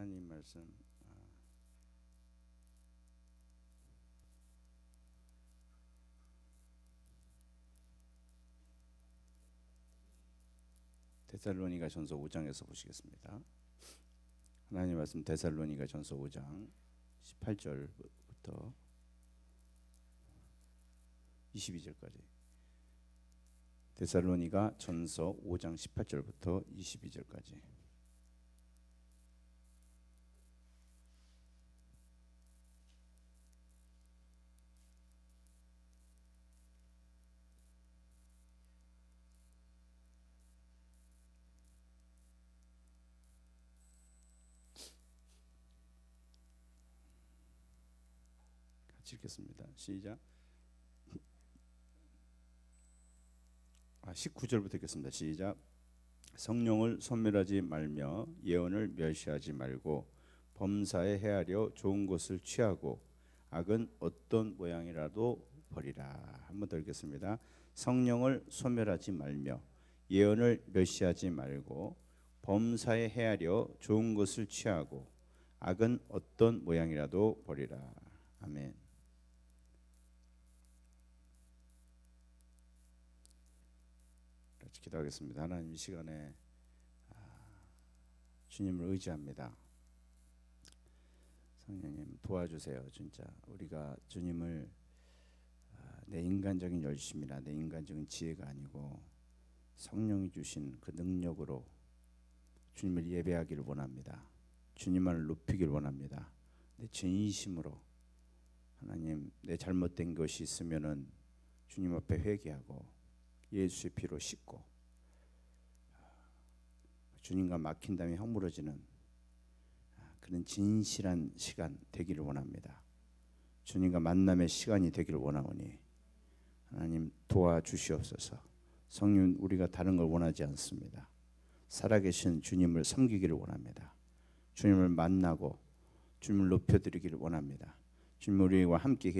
하나님 말씀 데살로니가 전서 5장에서 보시겠습니다. 하나님 말씀 데살로니가 전서 5장 18절부터 22절까지. 데살로니가 전서 5장 18절부터 22절까지. 같이 읽겠습니다. 시작. 19절부터 읽겠습니다. 시작. 성령을 소멸하지 말며 예언을 멸시하지 말고 범사에 헤아려 좋은 것을 취하고 악은 어떤 모양이라도 버리라. 한번 더 읽겠습니다. 성령을 소멸하지 말며 예언을 멸시하지 말고 범사에 헤아려 좋은 것을 취하고 악은 어떤 모양이라도 버리라. 아멘. 같이 기도하겠습니다. 하나님, 이 시간에 주님을 의지합니다. 성령님 도와주세요. 진짜 우리가 주님을 내 인간적인 열심이나 내 인간적인 지혜가 아니고 성령이 주신 그 능력으로 주님을 예배하기를 원합니다. 주님만을 높이기를 원합니다. 내 진심으로 하나님, 내 잘못된 것이 있으면은 주님 앞에 회개하고 예수의 피로 씻고 주님과 막힌 다음에 허물어지는 그런 진실한 시간 되기를 원합니다. 주님과 만남의 시간이 되기를 원하오니 하나님 도와주시옵소서. 성령, 우리가 다른 걸 원하지 않습니다. 살아계신 주님을 섬기기를 원합니다. 주님을 만나고 주님을 높여드리기를 원합니다. 주님 우리와 함께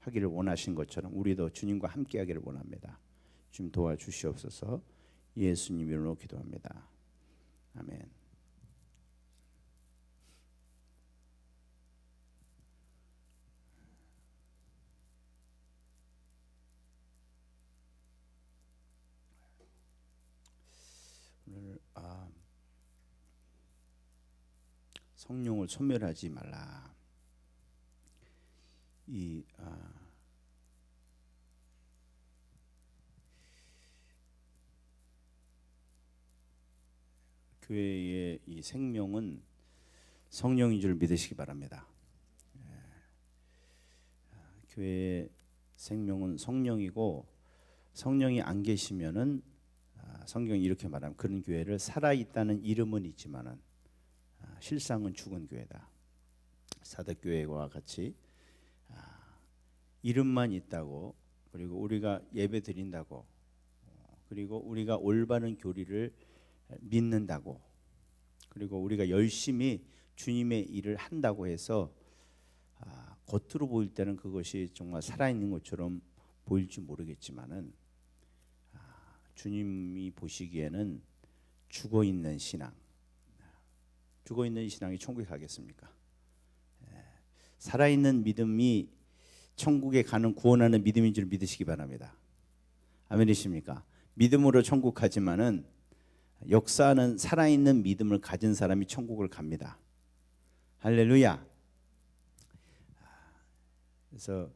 하기를 원하신 것처럼 우리도 주님과 함께 하기를 원합니다. 주님 도와주시옵소서. 예수님 이름으로 기도합니다. 아멘. 오늘 성령을 소멸하지 말라. 이 교회의 이 생명은 성령인 줄 믿으시기 바랍니다. 교회의 생명은 성령이고 성령이 안 계시면은 성경이 이렇게 말하면 그런 교회를 살아있다는 이름은 있지만은 실상은 죽은 교회다. 사도교회와 같이 이름만 있다고, 그리고 우리가 예배 드린다고, 그리고 우리가 올바른 교리를 믿는다고, 그리고 우리가 열심히 주님의 일을 한다고 해서 겉으로 보일 때는 그것이 정말 살아있는 것처럼 보일지 모르겠지만은 주님이 보시기에는 죽어있는 신앙, 죽어있는 신앙이 천국에 가겠습니까? 살아있는 믿음이 천국에 가는 구원하는 믿음인 줄 믿으시기 바랍니다. 아멘이십니까? 믿음으로 천국 가지만은 역사하는 살아있는 믿음을 가진 사람이 천국을 갑니다. 할렐루야. 그래서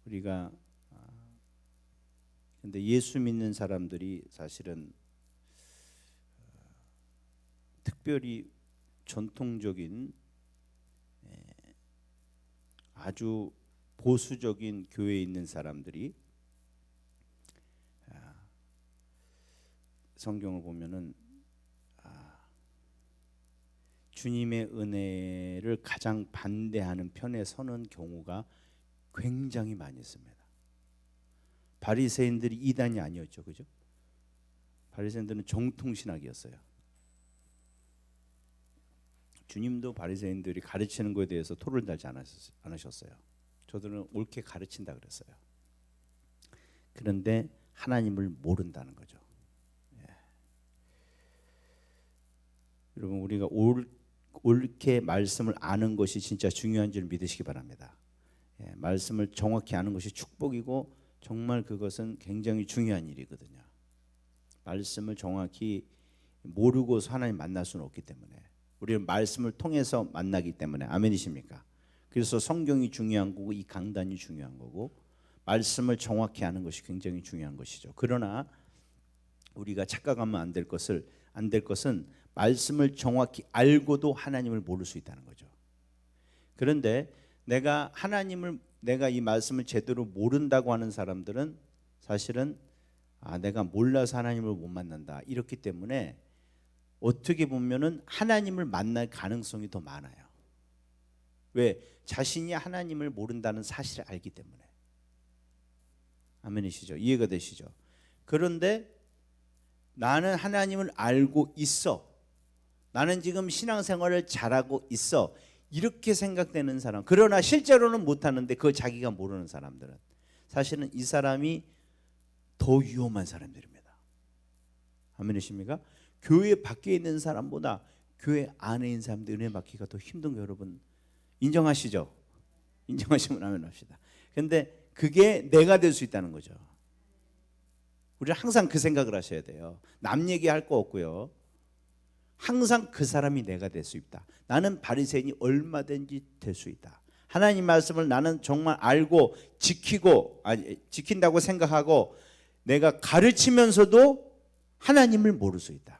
우리가 근데 예수 믿는 사람들이 사실은 특별히 전통적인 아주 보수적인 교회에 있는 사람들이 성경을 보면은 주님의 은혜를 가장 반대하는 편에 서는 경우가 굉장히 많이 있습니다. 바리새인들이 이단이 아니었죠, 그죠? 바리새인들은 정통신학이었어요. 주님도 바리새인들이 가르치는 것에 대해서 토를 달지 않으셨어요. 저들은 옳게 가르친다 그랬어요. 그런데 하나님을 모른다는 거죠. 여러분 우리가 옳게 말씀을 아는 것이 진짜 중요한 줄 믿으시기 바랍니다. 말씀을 정확히 아는 것이 축복이고 정말 그것은 굉장히 중요한 일이거든요. 말씀을 정확히 모르고서 하나님 만날 수는 없기 때문에 우리는 말씀을 통해서 만나기 때문에 아멘이십니까? 그래서 성경이 중요한 거고 이 강단이 중요한 거고 말씀을 정확히 아는 것이 굉장히 중요한 것이죠. 그러나 우리가 착각하면 안 될 것은 말씀을 정확히 알고도 하나님을 모를 수 있다는 거죠. 그런데 내가 이 말씀을 제대로 모른다고 하는 사람들은 사실은 내가 몰라서 하나님을 못 만난다 이렇기 때문에 어떻게 보면은 하나님을 만날 가능성이 더 많아요. 왜? 자신이 하나님을 모른다는 사실을 알기 때문에. 아멘이시죠? 이해가 되시죠? 그런데 나는 하나님을 알고 있어. 나는 지금 신앙생활을 잘하고 있어. 이렇게 생각되는 사람. 그러나 실제로는 못하는데 그거 자기가 모르는 사람들은 사실은 이 사람이 더 위험한 사람들입니다. 아멘이십니까? 교회 밖에 있는 사람보다 교회 안에 있는 사람들 은혜 받기가 더 힘든 거 여러분 인정하시죠? 인정하시면 아멘 합시다. 근데 그게 내가 될 수 있다는 거죠. 우리는 항상 그 생각을 하셔야 돼요. 남 얘기할 거 없고요. 항상 그 사람이 내가 될 수 있다. 나는 바리새인이 얼마든지 될 수 있다. 하나님 말씀을 나는 정말 알고 지킨다고 생각하고 내가 가르치면서도 하나님을 모를 수 있다.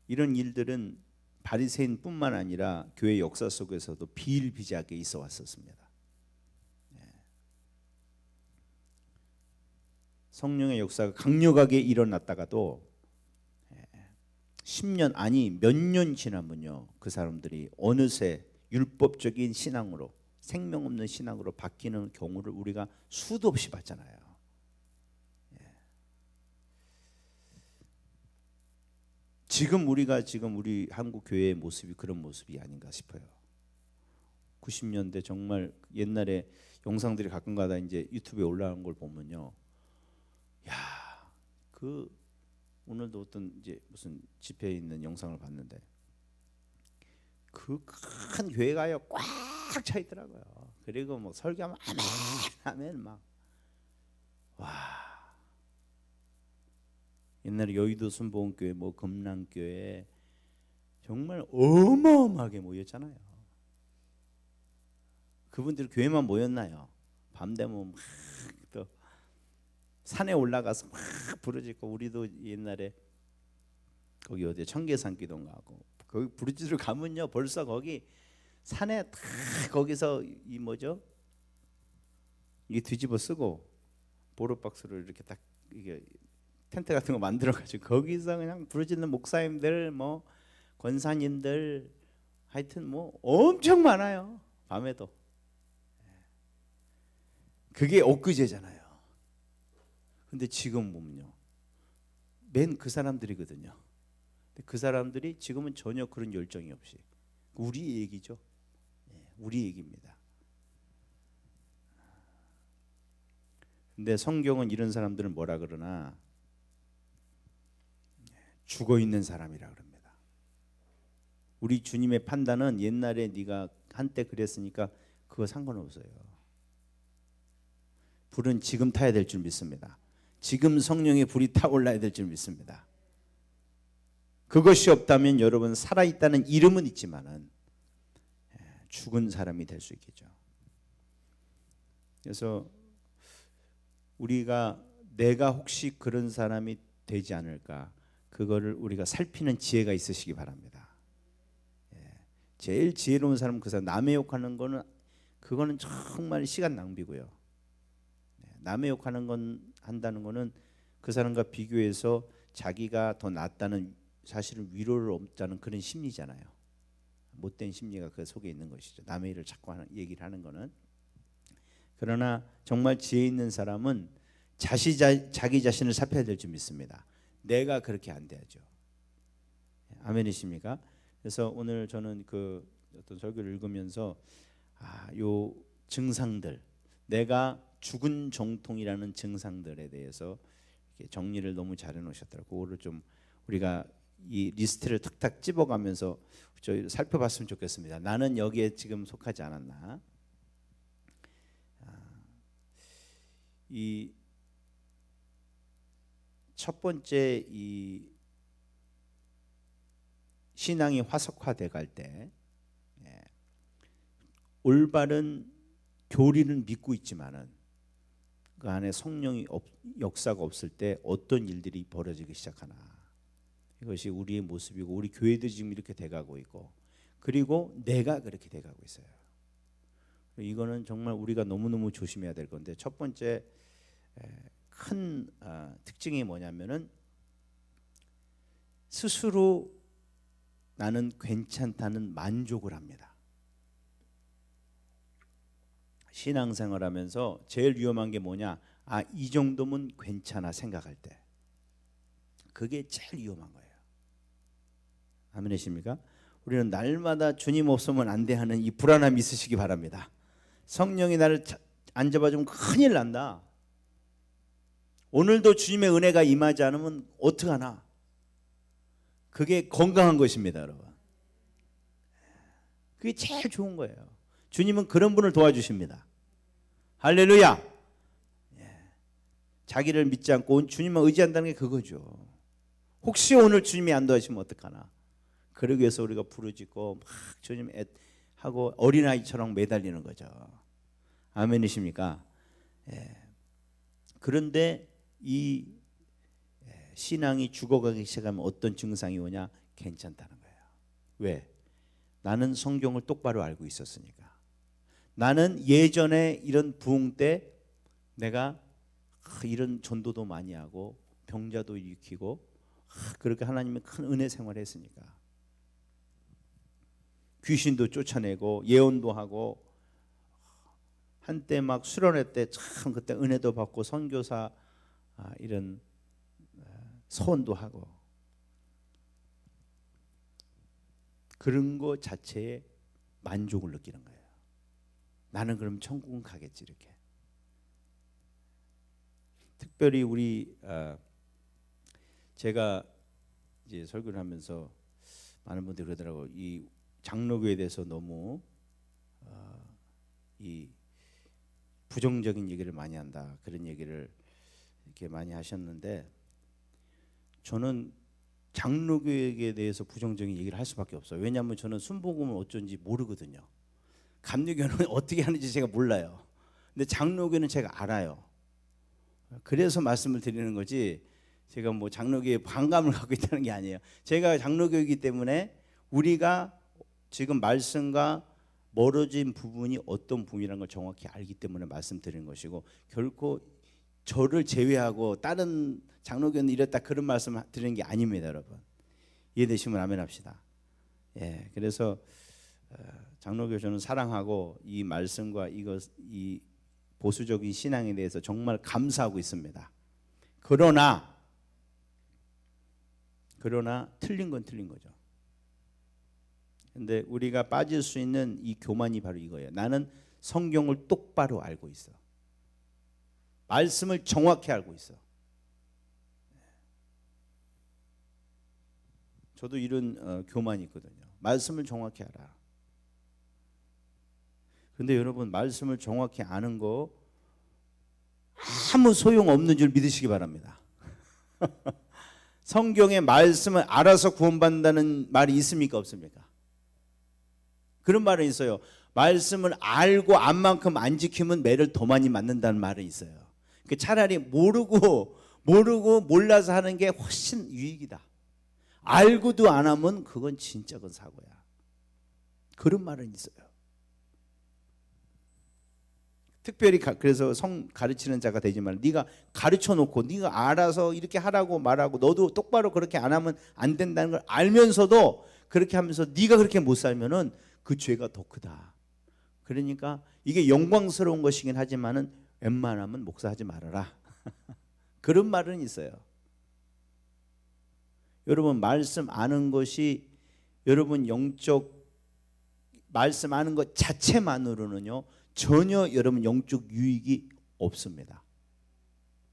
이런 일들은 바리새인뿐만 아니라 교회 역사 속에서도 비일비재하게 있어 왔었습니다. 성령의 역사가 강력하게 일어났다가도 10년 아니 몇 년 지나면요 그 사람들이 어느새 율법적인 신앙으로 생명 없는 신앙으로 바뀌는 경우를 우리가 수도 없이 봤잖아요. 지금 우리 한국 교회의 모습이 그런 모습이 아닌가 싶어요. 90년대 정말 옛날에 영상들이 가끔가다 이제 유튜브에 올라온 걸 보면요, 오늘도 어떤 이제 무슨 집회에 있는 영상을 봤는데 그 큰 교회가요 꽉 차 있더라고요. 그리고 뭐 설교하면 아멘 막 옛날에 여의도 순복음교회 뭐 금랑교회 정말 어마어마하게 모였잖아요. 그분들 교회만 모였나요? 밤 되면 막 또 산에 올라가서 막 부르짖고 우리도 옛날에 거기 어디 청계산 기도가고 거기 부르짖으러 가면요 벌써 거기 산에 다 거기서 이 뭐죠? 이게 뒤집어 쓰고 보르박스를 이렇게 딱 이게 텐트 같은 거 만들어 가지고 거기서 그냥 부르짖는 목사님들 뭐 권사님들 하여튼 뭐 엄청 많아요. 밤에도. 그게 엊그제잖아요. 근데 지금 보면요 맨 그 사람들이거든요. 근데 그 사람들이 지금은 전혀 그런 열정이 없이 우리 얘기죠. 우리 얘기입니다. 근데 성경은 이런 사람들을 뭐라 그러나 죽어 있는 사람이라 그럽니다. 우리 주님의 판단은 옛날에 네가 한때 그랬으니까 그거 상관없어요. 불은 지금 타야 될 줄 믿습니다. 지금 성령의 불이 타올라야 될 줄 믿습니다. 그것이 없다면 여러분 살아있다는 이름은 있지만은 죽은 사람이 될 수 있겠죠. 그래서 내가 혹시 그런 사람이 되지 않을까 그거를 우리가 살피는 지혜가 있으시기 바랍니다. 제일 지혜로운 사람은 그 사람. 남의 욕하는 거는 그거는 정말 시간 낭비고요. 남의 욕하는 한다는 거는 그 사람과 비교해서 자기가 더 낫다는 사실은 위로를 얻자는 그런 심리잖아요. 못된 심리가 그 속에 있는 것이죠. 남의 일을 자꾸 얘기를 하는 거는. 그러나 정말 지혜 있는 사람은 자기 자신을 살펴야 될 줄 믿습니다. 내가 그렇게 안 돼야죠. 아멘이십니까? 그래서 오늘 저는 그 어떤 설교를 읽으면서 요 증상들, 내가 죽은 정통이라는 증상들에 대해서 이렇게 정리를 너무 잘 해놓으셨더라고요. 그거를 좀 우리가 이 리스트를 탁탁 집어가면서 저희 살펴봤으면 좋겠습니다. 나는 여기에 지금 속하지 않았나? 이 첫 번째 이 신앙이 화석화돼 갈 때 올바른 교리는 믿고 있지만은 그 안에 성령이 역사가 없을 때 어떤 일들이 벌어지기 시작하나. 이것이 우리의 모습이고 우리 교회도 지금 이렇게 돼가고 있고 그리고 내가 그렇게 돼가고 있어요. 이거는 정말 우리가 너무너무 조심해야 될 건데 첫 번째 큰 특징이 뭐냐면은 스스로 나는 괜찮다는 만족을 합니다. 신앙생활하면서 제일 위험한 게 뭐냐? 이 정도면 괜찮아 생각할 때 그게 제일 위험한 거예요. 아멘이십니까? 우리는 날마다 주님 없으면 안 돼 하는 이 불안함이 있으시기 바랍니다. 성령이 나를 안 잡아주면 큰일 난다. 오늘도 주님의 은혜가 임하지 않으면 어떡하나? 그게 건강한 것입니다, 여러분. 그게 제일 좋은 거예요. 주님은 그런 분을 도와주십니다. 할렐루야. 자기를 믿지 않고 주님만 의지한다는 게 그거죠. 혹시 오늘 주님이 안 도와주시면 어떡하나? 그러기 위해서 우리가 부르짖고 막 주님 하고 어린아이처럼 매달리는 거죠. 아멘이십니까? 그런데 이 신앙이 죽어가기 시작하면 어떤 증상이 오냐? 괜찮다는 거예요. 왜? 나는 성경을 똑바로 알고 있었으니까. 나는 예전에 이런 부흥 때 내가 이런 전도도 많이 하고 병자도 일으키고 그렇게 하나님의 큰 은혜 생활을 했으니까. 귀신도 쫓아내고 예언도 하고 한때 막 수련회 때 참 그때 은혜도 받고 선교사 이런 서원도 하고 그런 거 자체에 만족을 느끼는 거예요. 나는 그럼 천국은 가겠지 이렇게. 특별히 우리 제가 이제 설교를 하면서 많은 분들이 그러더라고요. 이 장로교에 대해서 너무 이 부정적인 얘기를 많이 한다 그런 얘기를 이렇게 많이 하셨는데 저는 장로교에 대해서 부정적인 얘기를 할 수밖에 없어요. 왜냐하면 저는 순복음은 어쩐지 모르거든요. 감리교는 어떻게 하는지 제가 몰라요. 근데 장로교는 제가 알아요. 그래서 말씀을 드리는 거지 제가 뭐 장로교에 반감을 갖고 있다는 게 아니에요. 제가 장로교이기 때문에 우리가 지금 말씀과 멀어진 부분이 어떤 부분이라는 걸 정확히 알기 때문에 말씀드리는 것이고 결코 저를 제외하고 다른 장로교는 이랬다 그런 말씀 드리는 게 아닙니다, 여러분. 이해되시면 아멘 합시다. 그래서 장로교 저는 사랑하고 이 말씀과 이 보수적인 신앙에 대해서 정말 감사하고 있습니다. 그러나 틀린 건 틀린 거죠. 근데 우리가 빠질 수 있는 이 교만이 바로 이거예요. 나는 성경을 똑바로 알고 있어. 말씀을 정확히 알고 있어. 저도 이런 교만이 있거든요. 말씀을 정확히 알아. 근데 여러분 말씀을 정확히 아는 거 아무 소용없는 줄 믿으시기 바랍니다. 성경의 말씀을 알아서 구원받는다는 말이 있습니까 없습니까? 그런 말은 있어요. 말씀을 알고 안 만큼 안 지키면 매를 더 많이 맞는다는 말은 있어요. 차라리 모르고 몰라서 하는 게 훨씬 유익이다. 알고도 안 하면 그건 진짜 그 사고야. 그런 말은 있어요. 특별히 그래서 성 가르치는 자가 되지 말라. 네가 가르쳐 놓고 네가 알아서 이렇게 하라고 말하고 너도 똑바로 그렇게 안 하면 안 된다는 걸 알면서도 그렇게 하면서 네가 그렇게 못 살면은 그 죄가 더 크다. 그러니까 이게 영광스러운 것이긴 하지만은 웬만하면 목사하지 말아라. 그런 말은 있어요. 여러분 말씀 아는 것이 여러분 영적 말씀 아는 것 자체만으로는요 전혀 여러분 영적 유익이 없습니다.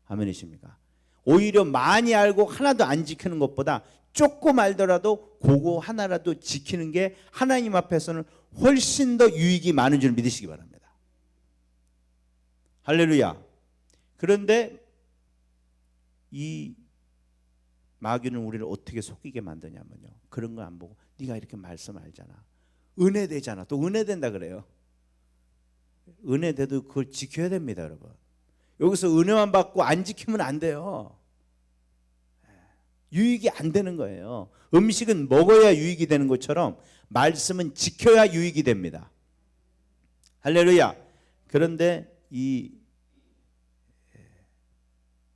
아멘이십니까? 오히려 많이 알고 하나도 안 지키는 것보다 조금 알더라도 그거 하나라도 지키는 게 하나님 앞에서는 훨씬 더 유익이 많은 줄 믿으시기 바랍니다. 할렐루야. 그런데 이 마귀는 우리를 어떻게 속이게 만드냐면요, 그런 거 안 보고 네가 이렇게 말씀 알잖아, 은혜 되잖아, 또 은혜 된다 그래요. 은혜 돼도 그걸 지켜야 됩니다, 여러분. 여기서 은혜만 받고 안 지키면 안 돼요. 유익이 안 되는 거예요. 음식은 먹어야 유익이 되는 것처럼 말씀은 지켜야 유익이 됩니다. 할렐루야. 그런데 이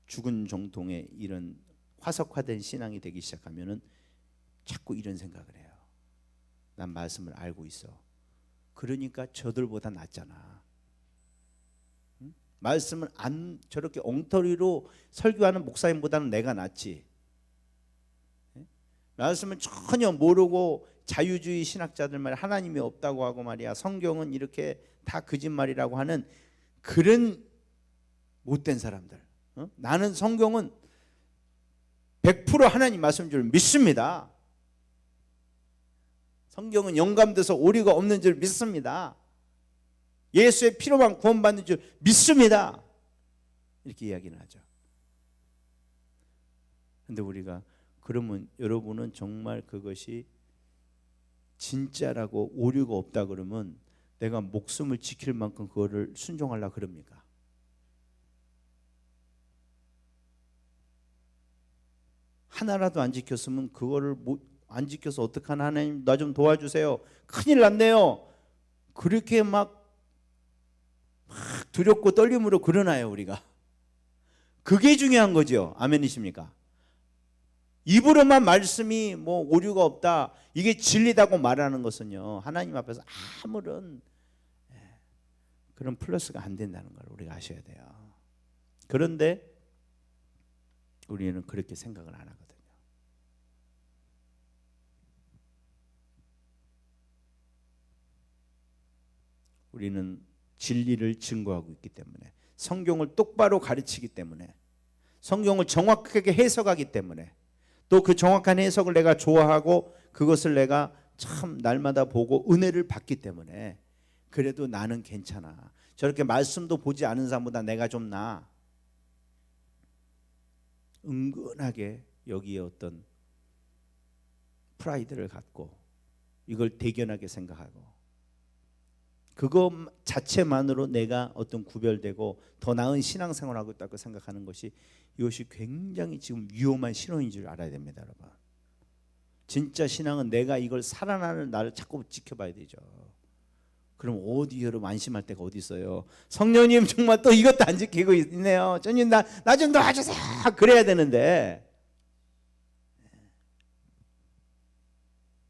죽은 정통의 이런 화석화된 신앙이 되기 시작하면은 자꾸 이런 생각을 해요. 난 말씀을 알고 있어. 그러니까 저들보다 낫잖아. 응? 말씀을 안 저렇게 엉터리로 설교하는 목사님보다는 내가 낫지. 말씀을 전혀 모르고 자유주의 신학자들 말이야, 하나님이 없다고 하고 말이야, 성경은 이렇게 다 거짓말이라고 하는 그런 못된 사람들. 나는 성경은 100% 하나님 말씀 줄 믿습니다. 성경은 영감돼서 오류가 없는 줄 믿습니다. 예수의 피로만 구원받는 줄 믿습니다. 이렇게 이야기는 하죠. 그런데 우리가 그러면 여러분은 정말 그것이 진짜라고 오류가 없다 그러면 내가 목숨을 지킬 만큼 그거를 순종하려고 그럽니까? 하나라도 안 지켰으면 그거를 안 지켜서 어떡하나, 하나님 나 좀 도와주세요, 큰일 났네요, 그렇게 막 두렵고 떨림으로 그러나요 우리가? 그게 중요한 거죠. 아멘이십니까? 입으로만 말씀이 뭐 오류가 없다, 이게 진리다고 말하는 것은요, 하나님 앞에서 아무런 그런 플러스가 안 된다는 걸 우리가 아셔야 돼요. 그런데 우리는 그렇게 생각을 안 하거든요. 우리는 진리를 증거하고 있기 때문에, 성경을 똑바로 가르치기 때문에, 성경을 정확하게 해석하기 때문에, 또 그 정확한 해석을 내가 좋아하고 그것을 내가 참 날마다 보고 은혜를 받기 때문에 그래도 나는 괜찮아. 저렇게 말씀도 보지 않은 사람보다 내가 좀 나아. 은근하게 여기에 어떤 프라이드를 갖고 이걸 대견하게 생각하고 그것 자체만으로 내가 어떤 구별되고 더 나은 신앙생활을 하고 있다고 생각하는 것이, 이것이 굉장히 지금 위험한 신호인 줄 알아야 됩니다, 여러분. 진짜 신앙은 내가 이걸 살아나는 나를 자꾸 지켜봐야 되죠. 그럼 어디 여러분 안심할 데가 어디 있어요? 성령님 정말 또 이것도 안 지키고 있네요. 주님 나 좀 도와주세요. 그래야 되는데.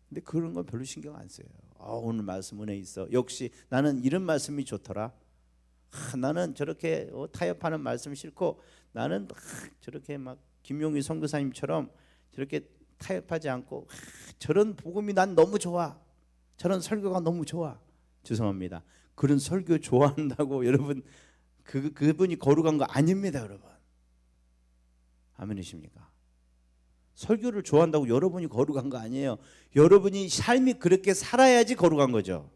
근데 그런 건 별로 신경 안 써요. 오늘 말씀 은혜 있어. 역시 나는 이런 말씀이 좋더라. 나는 저렇게 타협하는 말씀 싫고, 나는 저렇게 막 김용희 선교사님처럼 저렇게 타협하지 않고 저런 복음이 난 너무 좋아. 저런 설교가 너무 좋아. 죄송합니다. 그런 설교 좋아한다고 여러분 그분이 거룩한 거 아닙니다, 여러분. 아멘이십니까? 설교를 좋아한다고 여러분이 거룩한 거 아니에요. 여러분이 삶이 그렇게 살아야지 거룩한 거죠.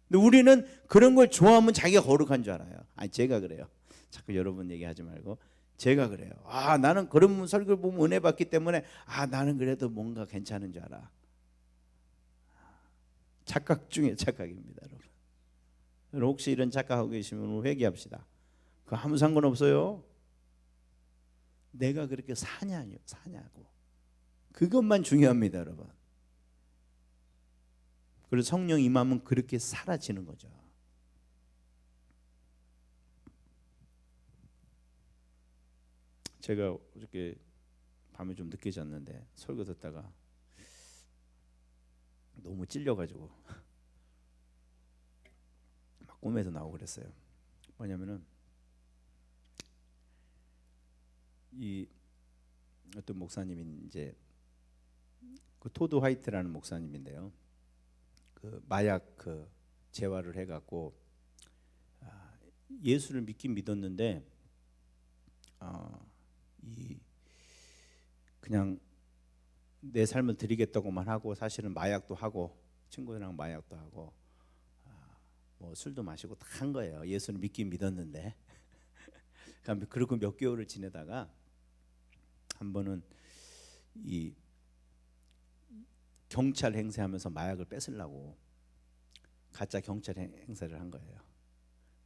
근데 우리는 그런 걸 좋아하면 자기가 거룩한 줄 알아요. 아니 제가 그래요. 자꾸 여러분 얘기하지 말고 제가 그래요. 나는 그런 설교를 보면 은혜 받기 때문에 나는 그래도 뭔가 괜찮은 줄 알아. 착각 중에 착각입니다, 여러분. 혹시 이런 착각하고 계시면 회개합시다. 그거 아무 상관없어요. 내가 그렇게 사냐고. 그것만 중요합니다, 여러분. 그래서 성령 임하면 그렇게 사라지는 거죠. 제가 어저께 밤에 좀 늦게 잤는데 설교 듣다가 너무 찔려가지고 막 꿈에도 나오고 그랬어요. 뭐냐면은 이 어떤 목사님이 이제 그 토드 화이트라는 목사님인데요. 그 마약 재활을 해갖고 예수를 믿긴 믿었는데 이 그냥 내 삶을 드리겠다고만 하고 사실은 마약도 하고 친구들이랑 마약도 하고 뭐 술도 마시고 다 한 거예요. 예수를 믿긴 믿었는데. 그리고 몇 개월을 지내다가 한 번은 이 경찰 행세하면서 마약을 뺏으려고 가짜 경찰 행세를 한 거예요.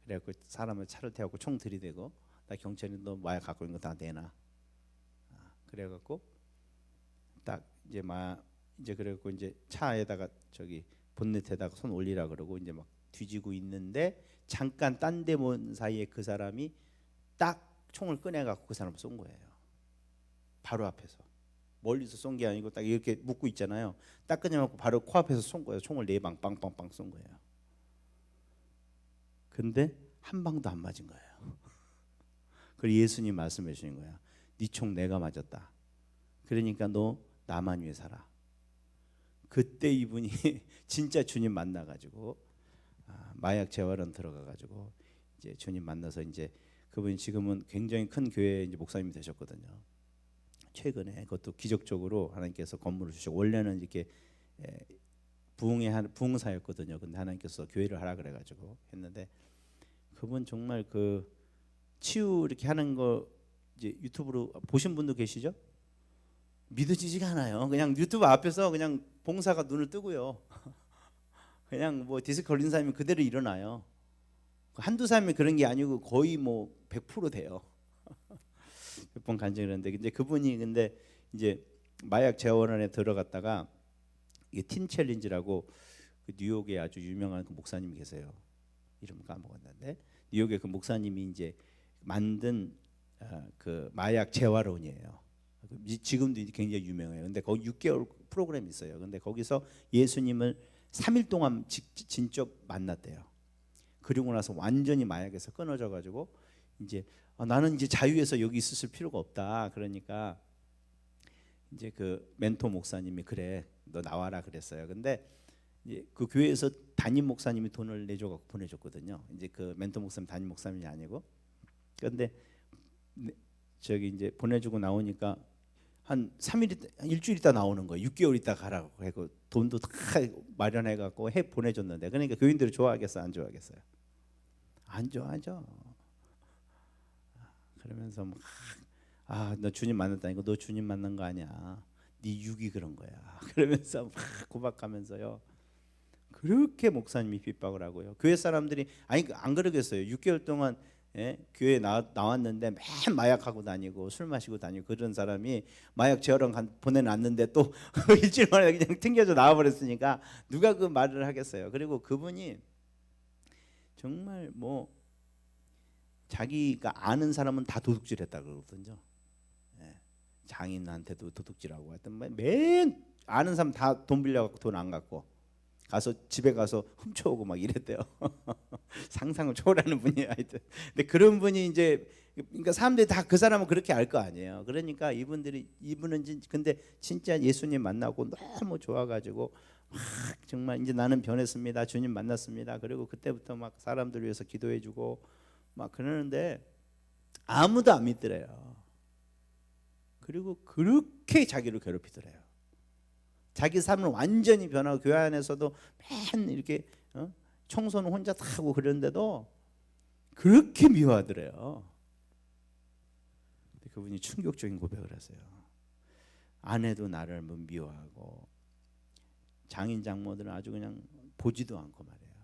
그래갖고 사람을 차를 태우고 총 들이대고 나 경찰이 너 마약 갖고 있는 거 다 내놔. 그래갖고 딱 이제 그래갖고 이제 차에다가 저기 본넷에다가 손 올리라 그러고 이제 막 뒤지고 있는데 잠깐 딴 데 본 사이에 그 사람이 딱 총을 꺼내갖고 그 사람을 쏜 거예요. 바로 앞에서. 멀리서 쏜 게 아니고 딱 이렇게 묶고 있잖아요. 딱 꺼내갖고 바로 코앞에서 쏜 거예요. 총을 4방 빵빵빵 쏜 거예요. 근데 한 방도 안 맞은 거예요. 그리고 예수님 말씀해 주신 거야. 네 총 내가 맞았다. 그러니까 너 나만 위해 살아. 그때 이분이 진짜 주님 만나가지고 마약 재활원 들어가가지고 이제 주님 만나서 이제 그분이 지금은 굉장히 큰 교회 이제 목사님이 되셨거든요. 최근에 그것도 기적적으로 하나님께서 건물을 주시고 원래는 이렇게 부흥사였거든요. 근데 하나님께서 교회를 하라 그래가지고 했는데 그분 정말 그 치유 이렇게 하는 거 이제 유튜브로 보신 분도 계시죠? 믿어지지가 않아요. 그냥 유튜브 앞에서 그냥 봉사가 눈을 뜨고요. 그냥 뭐 디스크 걸린 사람이 그대로 일어나요. 한두 사람이 그런 게 아니고 거의 뭐 100% 돼요. 몇 번 간증을 했는데 근데 그분이 근데 이제 마약 재활원에 들어갔다가 이게 팀 챌린지라고 그 뉴욕에 아주 유명한 그 목사님이 계세요. 이름 까먹었는데 뉴욕의 그 목사님이 이제 만든 그 마약 재활원이에요. 지금도 굉장히 유명해요. 근데 거기 6개월 프로그램이 있어요. 근데 거기서 예수님을 3일 동안 진적 만났대요. 그리고 나서 완전히 마약에서 끊어져 가지고 이제 나는 이제 자유에서 여기 있을 필요가 없다. 그러니까 이제 그 멘토 목사님이 그래 너 나와라 그랬어요. 근데 이제 그 교회에서 담임 목사님이 돈을 내줘 갖고 보내줬거든요. 이제 그 멘토 목사님 담임 목사님이 아니고. 그런데 저기 이제 보내주고 나오니까 한 3일 일주일 있다 나오는 거예요. 6개월 있다 가라고 해고 돈도 다 마련해 갖고 해 보내줬는데 그러니까 교인들이 좋아하겠어 안 좋아하겠어요? 안 좋아하죠. 그러면서 너 주님 만났다니까 너 주님 만난 거 아니야. 네 육이 그런 거야. 그러면서 막 고박하면서요. 그렇게 목사님이 핍박을 하고요. 교회 사람들이 아니 안 그러겠어요. 6개월 동안 교회에 나왔는데 맨 마약하고 다니고 술 마시고 다니고 그런 사람이 마약 재활원 보내놨는데 또 일주일 만에 그냥 튕겨져 나와버렸으니까 누가 그 말을 하겠어요. 그리고 그분이 정말 뭐 자기가 아는 사람은 다 도둑질했다 그러거든요. 장인한테도 도둑질하고 하여튼 맨 아는 사람 다 돈 빌려갖고 돈 안 갖고 가서 집에 가서 훔쳐오고 막 이랬대요. 상상을 초월하는 분이에요. 하여튼. 근데 그런 분이 이제 그러니까 사람들이 다 그 사람은 그렇게 알 거 아니에요. 그러니까 이분은 근데 진짜 예수님 만나고 너무 좋아가지고 막 정말 이제 나는 변했습니다. 주님 만났습니다. 그리고 그때부터 막 사람들 위해서 기도해주고 막 그러는데 아무도 안 믿더래요. 그리고 그렇게 자기를 괴롭히더래요. 자기 삶을 완전히 변하고 교회 안에서도 맨 이렇게 청소는 혼자 다 하고 그러는데도 그렇게 미워하더래요. 근데 그분이 충격적인 고백을 하세요. 아내도 나를 미워하고 장인 장모들은 아주 그냥 보지도 않고 말이에요.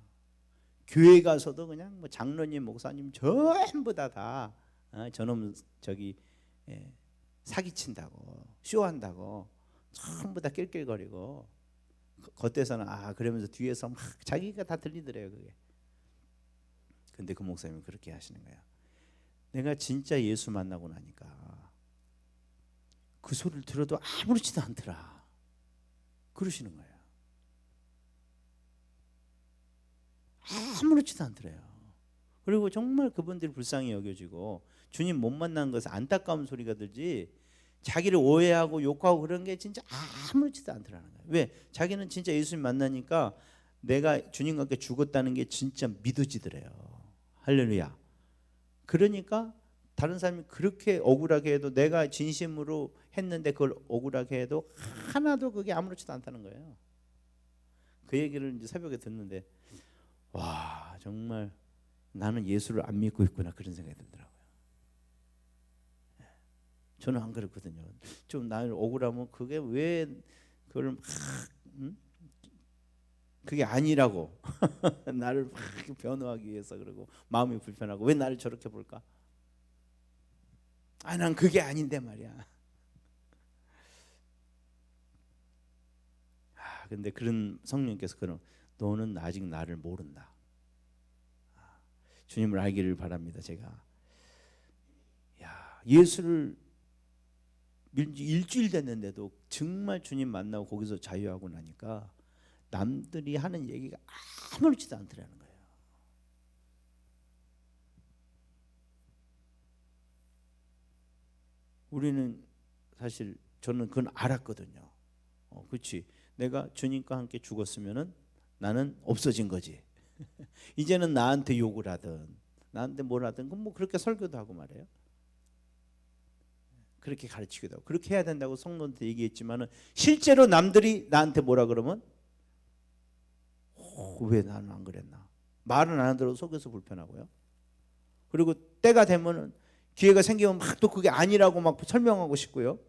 교회 가서도 그냥 뭐 장로님 목사님 전부 다 저놈 저기 사기친다고 쇼한다고 전부 다 낄낄거리고 겉에서는 그러면서 뒤에서 막 자기가 다 들리더래요 그게. 근데 그 목사님은 그렇게 하시는 거예요. 내가 진짜 예수 만나고 나니까 그 소리를 들어도 아무렇지도 않더라 그러시는 거예요. 아무렇지도 않더래요. 그리고 정말 그분들이 불쌍히 여겨지고 주님 못 만난 것에 안타까운 소리가 들지 자기를 오해하고 욕하고 그런 게 진짜 아무렇지도 않더라는 거예요. 왜? 자기는 진짜 예수님 만나니까 내가 주님과 함께 죽었다는 게 진짜 믿어지더래요. 할렐루야. 그러니까 다른 사람이 그렇게 억울하게 해도 내가 진심으로 했는데 그걸 억울하게 해도 하나도 그게 아무렇지도 않다는 거예요. 그 얘기를 이제 새벽에 듣는데 와 정말 나는 예수를 안 믿고 있구나 그런 생각이 들더라고요. 저는 안 그렇거든요. 좀 나를 억울하면 그게 왜 그걸 막 그게 아니라고 나를 막 변호하기 위해서 그러고 마음이 불편하고 왜 나를 저렇게 볼까? 아, 난 그게 아닌데 말이야. 근데 그런 성령께서 그런 너는 아직 나를 모른다. 주님을 알기를 바랍니다. 제가 예수를 일주일 됐는데도 정말 주님 만나고 거기서 자유하고 나니까 남들이 하는 얘기가 아무렇지도 않더라는 거예요. 우리는 사실 저는 그건 알았거든요. 그렇지. 내가 주님과 함께 죽었으면은 나는 없어진 거지. 이제는 나한테 욕을 하든 나한테 뭘 하든 뭐 그렇게 설교도 하고 말해요. 그렇게 가르치기도 하고 그렇게 해야 된다고 성도한테 얘기했지만은 실제로 남들이 나한테 뭐라 그러면 왜 나는 안 그랬나? 말은 안 하더라도 속에서 불편하고요. 그리고 때가 되면은 기회가 생기면 막 또 그게 아니라고 막 설명하고 싶고요.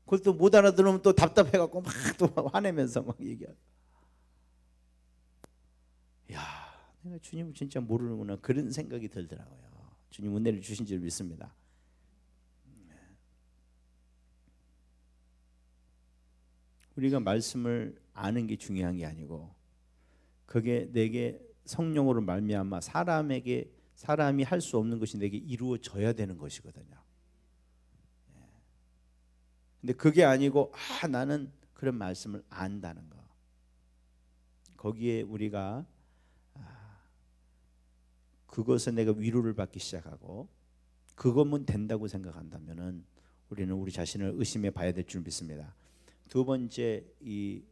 그걸 또 못 알아들으면 또 답답해갖고 막 또 화내면서 막 얘기하고. 야, 내가 주님을 진짜 모르는구나 그런 생각이 들더라고요. 주님 은혜를 주신 줄 믿습니다. 우리가 말씀을 아는 게 중요한 게 아니고 그게 내게 성령으로 말미암아 사람이 할 수 없는 것이 내게 이루어져야 되는 것이거든요. 근데 그게 아니고 나는 그런 말씀을 안다는 거. 거기에 우리가 그것에 내가 위로를 받기 시작하고 그것만 된다고 생각한다면은 우리는 우리 자신을 의심해 봐야 될 줄 믿습니다. 두 번째 이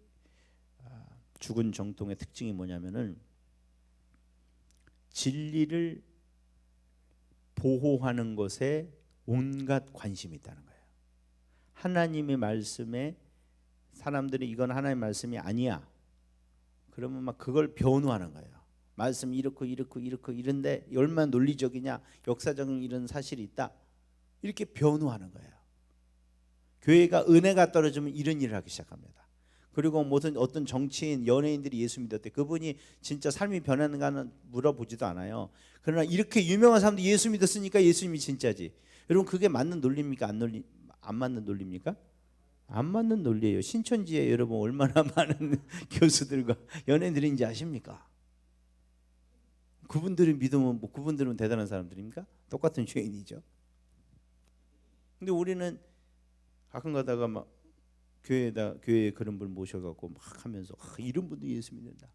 죽은 정통의 특징이 뭐냐면은 진리를 보호하는 것에 온갖 관심이 있다는 거예요. 하나님의 말씀에 사람들이 이건 하나님의 말씀이 아니야. 그러면 막 그걸 변호하는 거예요. 말씀이 이렇고 이런데 얼마나 논리적이냐, 역사적인 이런 사실이 있다. 이렇게 변호하는 거예요. 교회가 은혜가 떨어지면 이런 일을 하기 시작합니다. 그리고 무슨 어떤 정치인, 연예인들이 예수 믿었대. 그분이 진짜 삶이 변하는가는 물어보지도 않아요. 그러나 이렇게 유명한 사람도 예수 믿었으니까 예수님이 진짜지. 여러분 그게 맞는 논리입니까? 안 맞는 논리입니까? 안 맞는 논리예요. 신천지에 여러분 얼마나 많은 교수들과 연예인들인지 아십니까? 그분들이 믿으면 뭐 그분들은 대단한 사람들입니까? 똑같은 죄인이죠. 근데 우리는 가끔 가다가 막 교회에 그런 분 모셔갖고 막 하면서 이런 분도 예수 믿는다.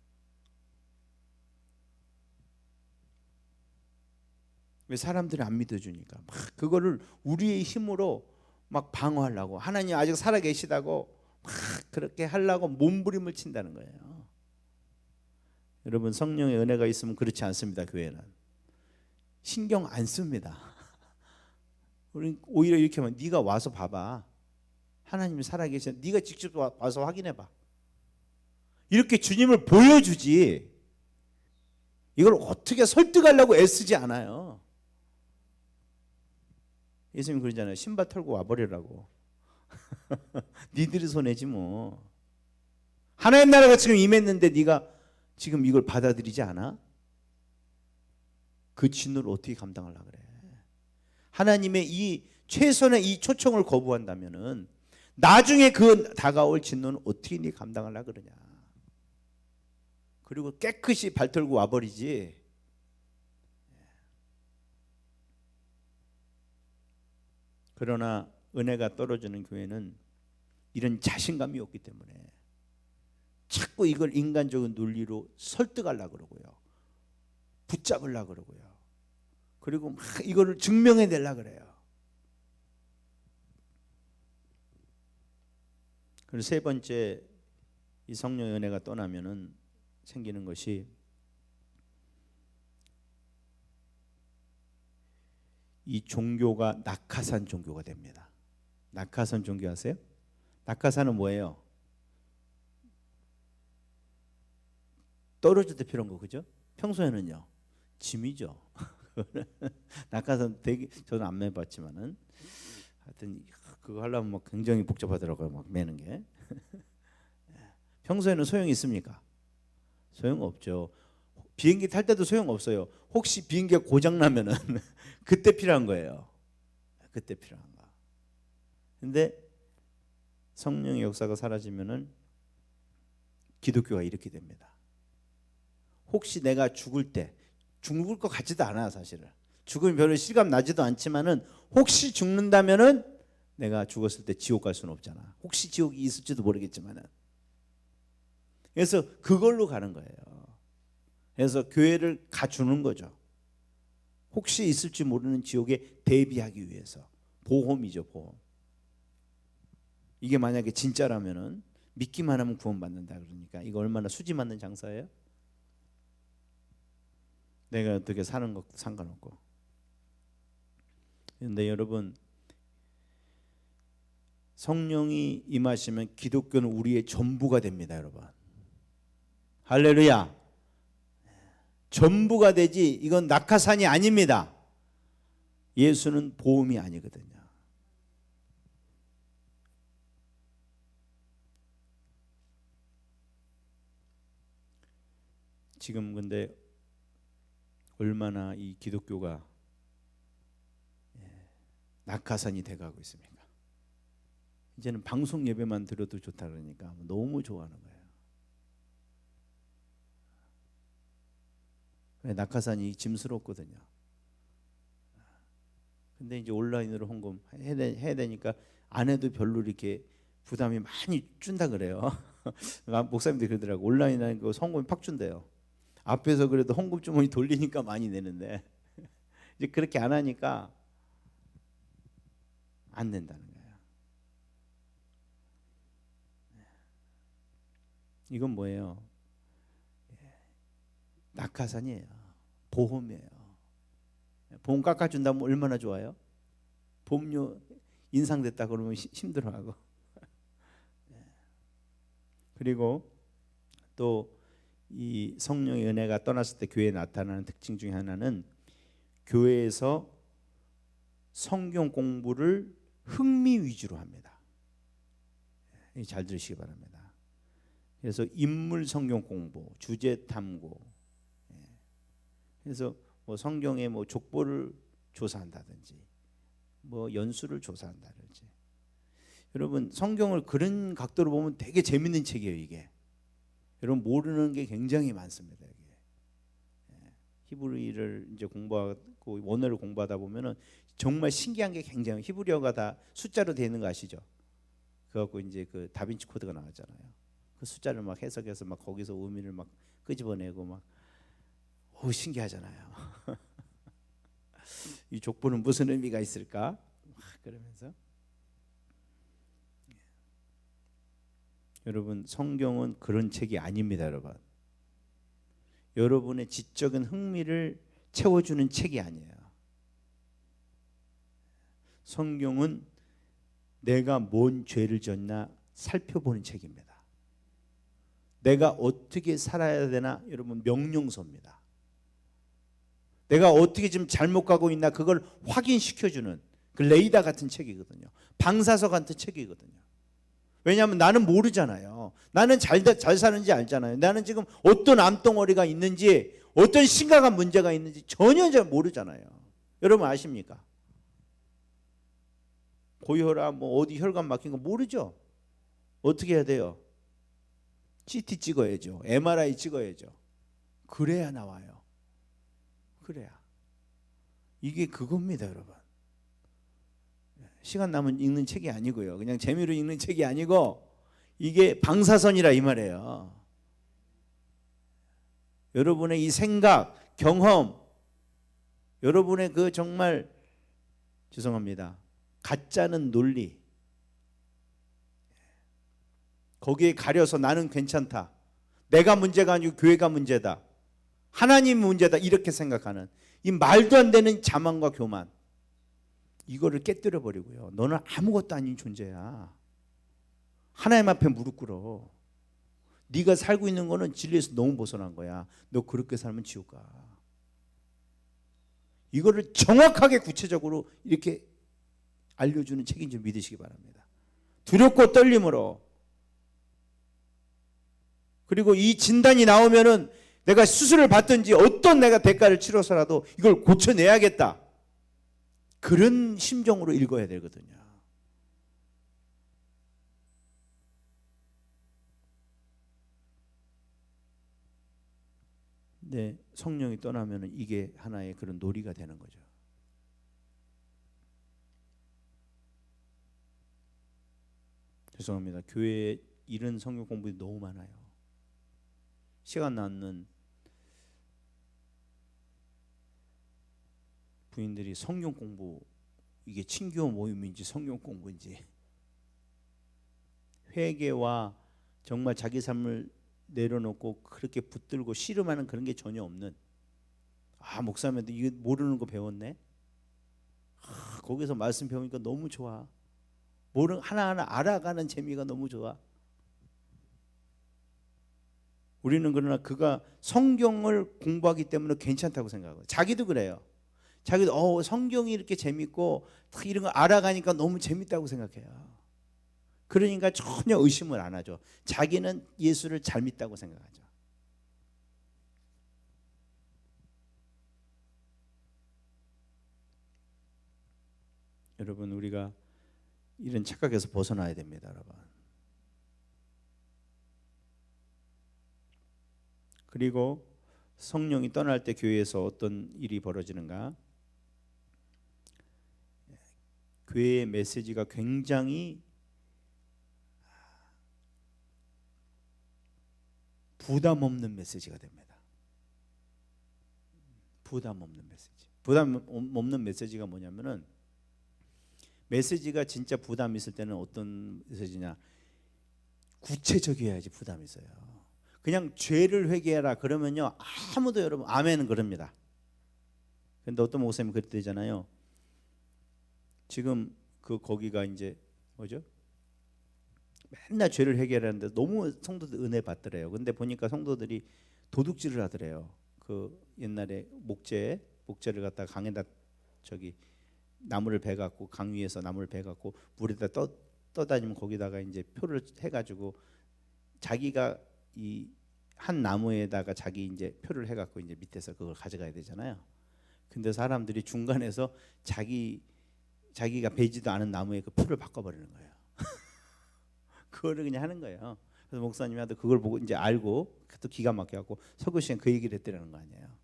왜 사람들이 안 믿어주니까 막 그거를 우리의 힘으로 막 방어하려고 하나님 아직 살아계시다고 막 그렇게 하려고 몸부림을 친다는 거예요. 여러분 성령의 은혜가 있으면 그렇지 않습니다. 교회는 신경 안 씁니다. 우리 오히려 이렇게 하면 네가 와서 봐봐. 하나님이 살아계셔. 네가 직접 와서 확인해봐. 이렇게 주님을 보여주지. 이걸 어떻게 설득하려고 애쓰지 않아요. 예수님 그러잖아요. 신발 털고 와버리라고. 니들이 손해지 뭐. 하나님 나라가 지금 임했는데 네가 지금 이걸 받아들이지 않아? 그 진노를 어떻게 감당하려고 그래. 하나님의 이 최선의 이 초청을 거부한다면은 나중에 그 다가올 진노는 어떻게 네 감당하려고 그러냐. 그리고 깨끗이 발 털고 와버리지. 그러나 은혜가 떨어지는 교회는 이런 자신감이 없기 때문에 자꾸 이걸 인간적인 논리로 설득하려고 그러고요. 붙잡으려고 그러고요. 그리고 막 이거를 증명해내려고 그래요. 그리고 세 번째 이 성령의 은혜가 떠나면은 생기는 것이 이 종교가 낙하산 종교가 됩니다. 낙하산 종교 아세요? 낙하산은 뭐예요? 떨어질 때 필요한 거, 그죠? 평소에는요 짐이죠. 낙하산 되게 저는 안 매봤지만은 하여튼 그거 하려면 막 굉장히 복잡하더라고요. 막 매는 게. 평소에는 소용이 있습니까? 소용 없죠. 비행기 탈 때도 소용 없어요. 혹시 비행기가 고장 나면은 그때 필요한 거예요. 그때 필요한 거. 근데 성령의 역사가 사라지면은 기독교가 이렇게 됩니다. 혹시 내가 죽을 때, 죽을 것 같지도 않아요 사실은. 죽으면 별로 실감 나지도 않지만은 혹시 죽는다면은 내가 죽었을 때 지옥 갈 수는 없잖아. 혹시 지옥이 있을지도 모르겠지만은. 그래서 그걸로 가는 거예요. 그래서 교회를 가주는 거죠. 혹시 있을지 모르는 지옥에 대비하기 위해서. 보험이죠, 보험. 이게 만약에 진짜라면은 믿기만 하면 구원받는다 그러니까 이거 얼마나 수지 맞는 장사예요? 내가 어떻게 사는 것 상관없고. 그런데 여러분, 성령이 임하시면 기독교는 우리의 전부가 됩니다, 여러분. 할렐루야. 전부가 되지 이건 낙하산이 아닙니다. 예수는 보험이 아니거든요. 지금 근데 얼마나 이 기독교가 낙하산이 돼가고 있습니까? 이제는 방송 예배만 들어도 좋다 그러니까 너무 좋아하는 거예요. 낙하산이 짐스럽거든요. 근데 이제 온라인으로 헌금 해야 되니까 안 해도 별로 이렇게 부담이 많이 준다 그래요. 목사님들이 그러더라고. 온라인 하는 거 헌금이 팍 준대요. 앞에서 그래도 헌금 주머니 돌리니까 많이 내는데 이제 그렇게 안 하니까 안 된다는 거예요. 이건 뭐예요? 낙하산이에요. 보험이에요. 보험 깎아준다면 얼마나 좋아요? 보험료 인상됐다 그러면 힘들어하고. 그리고 또 이 성령의 은혜가 떠났을 때 교회에 나타나는 특징 중에 하나는 교회에서 성경 공부를 흥미 위주로 합니다. 잘 들으시기 바랍니다. 그래서 인물 성경 공부, 주제 탐구. 그래서 뭐 성경의 뭐 족보를 조사한다든지, 뭐 연수를 조사한다든지. 여러분 성경을 그런 각도로 보면 되게 재밌는 책이에요 이게. 여러분 모르는 게 굉장히 많습니다. 히브리를 이제 공부하고 원어를 공부하다 보면은 정말 신기한 게 굉장히 히브리어가 다 숫자로 되어 있는 거 아시죠? 그래갖고 이제 그 다빈치 코드가 나왔잖아요. 그 숫자를 막 해석해서 막 거기서 의미를 막 끄집어내고 막 신기하잖아요. 이 족보는 무슨 의미가 있을까? 막 그러면서 여러분 성경은 그런 책이 아닙니다, 여러분. 여러분의 지적인 흥미를 채워주는 책이 아니에요. 성경은 내가 뭔 죄를 졌나 살펴보는 책입니다. 내가 어떻게 살아야 되나 여러분 명령서입니다. 내가 어떻게 지금 잘못 가고 있나 그걸 확인시켜주는 그 레이더 같은 책이거든요. 방사서 같은 책이거든요. 왜냐하면 나는 모르잖아요. 나는 잘 사는지 알잖아요. 나는 지금 어떤 암덩어리가 있는지 어떤 심각한 문제가 있는지 전혀 잘 모르잖아요. 여러분 아십니까? 고혈압 뭐 어디 혈관 막힌 거 모르죠. 어떻게 해야 돼요? CT 찍어야죠. MRI 찍어야죠. 그래야 나와요. 그래야. 이게 그겁니다, 여러분. 시간 남은 읽는 책이 아니고요. 그냥 재미로 읽는 책이 아니고 이게 방사선이라 이 말이에요. 여러분의 이 생각, 경험, 여러분의 그 정말 죄송합니다. 가짜는 논리. 거기에 가려서 나는 괜찮다. 내가 문제가 아니고 교회가 문제다. 하나님 문제다. 이렇게 생각하는 이 말도 안 되는 자만과 교만. 이거를 깨뜨려 버리고요. 너는 아무것도 아닌 존재야. 하나님 앞에 무릎 꿇어. 네가 살고 있는 거는 진리에서 너무 벗어난 거야. 너 그렇게 살면 지옥 가. 이거를 정확하게 구체적으로 이렇게 알려주는 책인 줄 믿으시기 바랍니다. 두렵고 떨림으로. 그리고 이 진단이 나오면은 내가 수술을 받든지 어떤 내가 대가를 치러서라도 이걸 고쳐내야겠다. 그런 심정으로 읽어야 되거든요. 네, 성령이 떠나면은 이게 하나의 그런 놀이가 되는 거죠. 죄송합니다. 교회에 이런 성경 공부들이 너무 많아요. 시간 남는 부인들이 성경 공부, 이게 친교 모임인지 성경 공부인지, 회개와 정말 자기 삶을 내려놓고 그렇게 붙들고 씨름하는 그런 게 전혀 없는, 목사님한테 이거 모르는 거 배웠네, 거기서 말씀 배우니까 너무 좋아, 하나하나 알아가는 재미가 너무 좋아. 우리는 그러나 그가 성경을 공부하기 때문에 괜찮다고 생각하고, 자기도 그래요. 자기도 성경이 이렇게 재밌고 이런 거 알아가니까 너무 재밌다고 생각해요. 그러니까 전혀 의심을 안 하죠. 자기는 예수를 잘 믿다고 생각하죠. 여러분, 우리가 이런 착각에서 벗어나야 됩니다, 여러분. 그리고 성령이 떠날 때 교회에서 어떤 일이 벌어지는가? 교회의 메시지가 굉장히 부담 없는 메시지가 됩니다. 부담 없는 메시지. 부담 없는 메시지가 뭐냐면은, 메시지가 진짜 부담 있을 때는 어떤 메시지냐? 구체적이어야지 부담이 있어요. 그냥 죄를 회개해라 그러면요, 아무도 여러분 아멘은 그럽니다. 근데 어떤 목사님이 그랬대잖아요. 지금 거기가 이제 뭐죠? 맨날 죄를 회개하는데 너무 성도들 은혜 받더래요. 근데 보니까 성도들이 도둑질을 하더래요. 그 옛날에 목재를 갖다가 강에다 나무를 배 갖고, 강 위에서 나무를 배 갖고 물에다 떠다니면 거기다가 이제 표를 해가지고 자기가 이 한 나무에다가 자기 이제 표를 해갖고 이제 밑에서 그걸 가져가야 되잖아요. 근데 사람들이 중간에서 자기가 베지도 않은 나무에 그 표를 바꿔버리는 거예요. 그거를 그냥 하는 거예요. 그래서 목사님한테 그걸 보고 이제 알고 또 기가 막혀갖고 설교 시간 그 얘기를 했더라는 거 아니에요.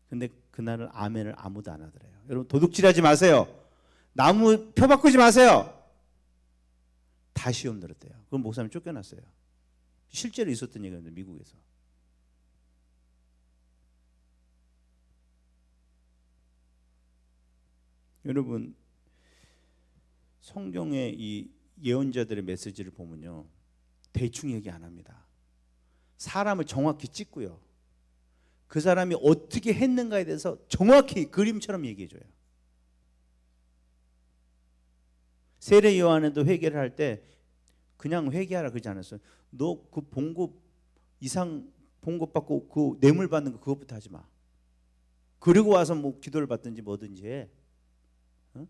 근데 그날은 아멘을 아무도 안 하더래요. 여러분, 도둑질하지 마세요. 나무 표 바꾸지 마세요. 다 시험 들었대요. 그럼 목사님 쫓겨났어요. 실제로 있었던 얘기였는데, 미국에서. 여러분, 성경의 이 예언자들의 메시지를 보면요, 대충 얘기 안 합니다. 사람을 정확히 찍고요, 그 사람이 어떻게 했는가에 대해서 정확히 그림처럼 얘기해줘요. 세례 요한에도 회개를 할 때 그냥 회개하라 그러지 않았어요. 너 그 봉급 이상 봉급 받고 그 뇌물 받는 거 그것부터 하지 마. 그리고 와서 뭐 기도를 받든지 뭐든지 해. 어?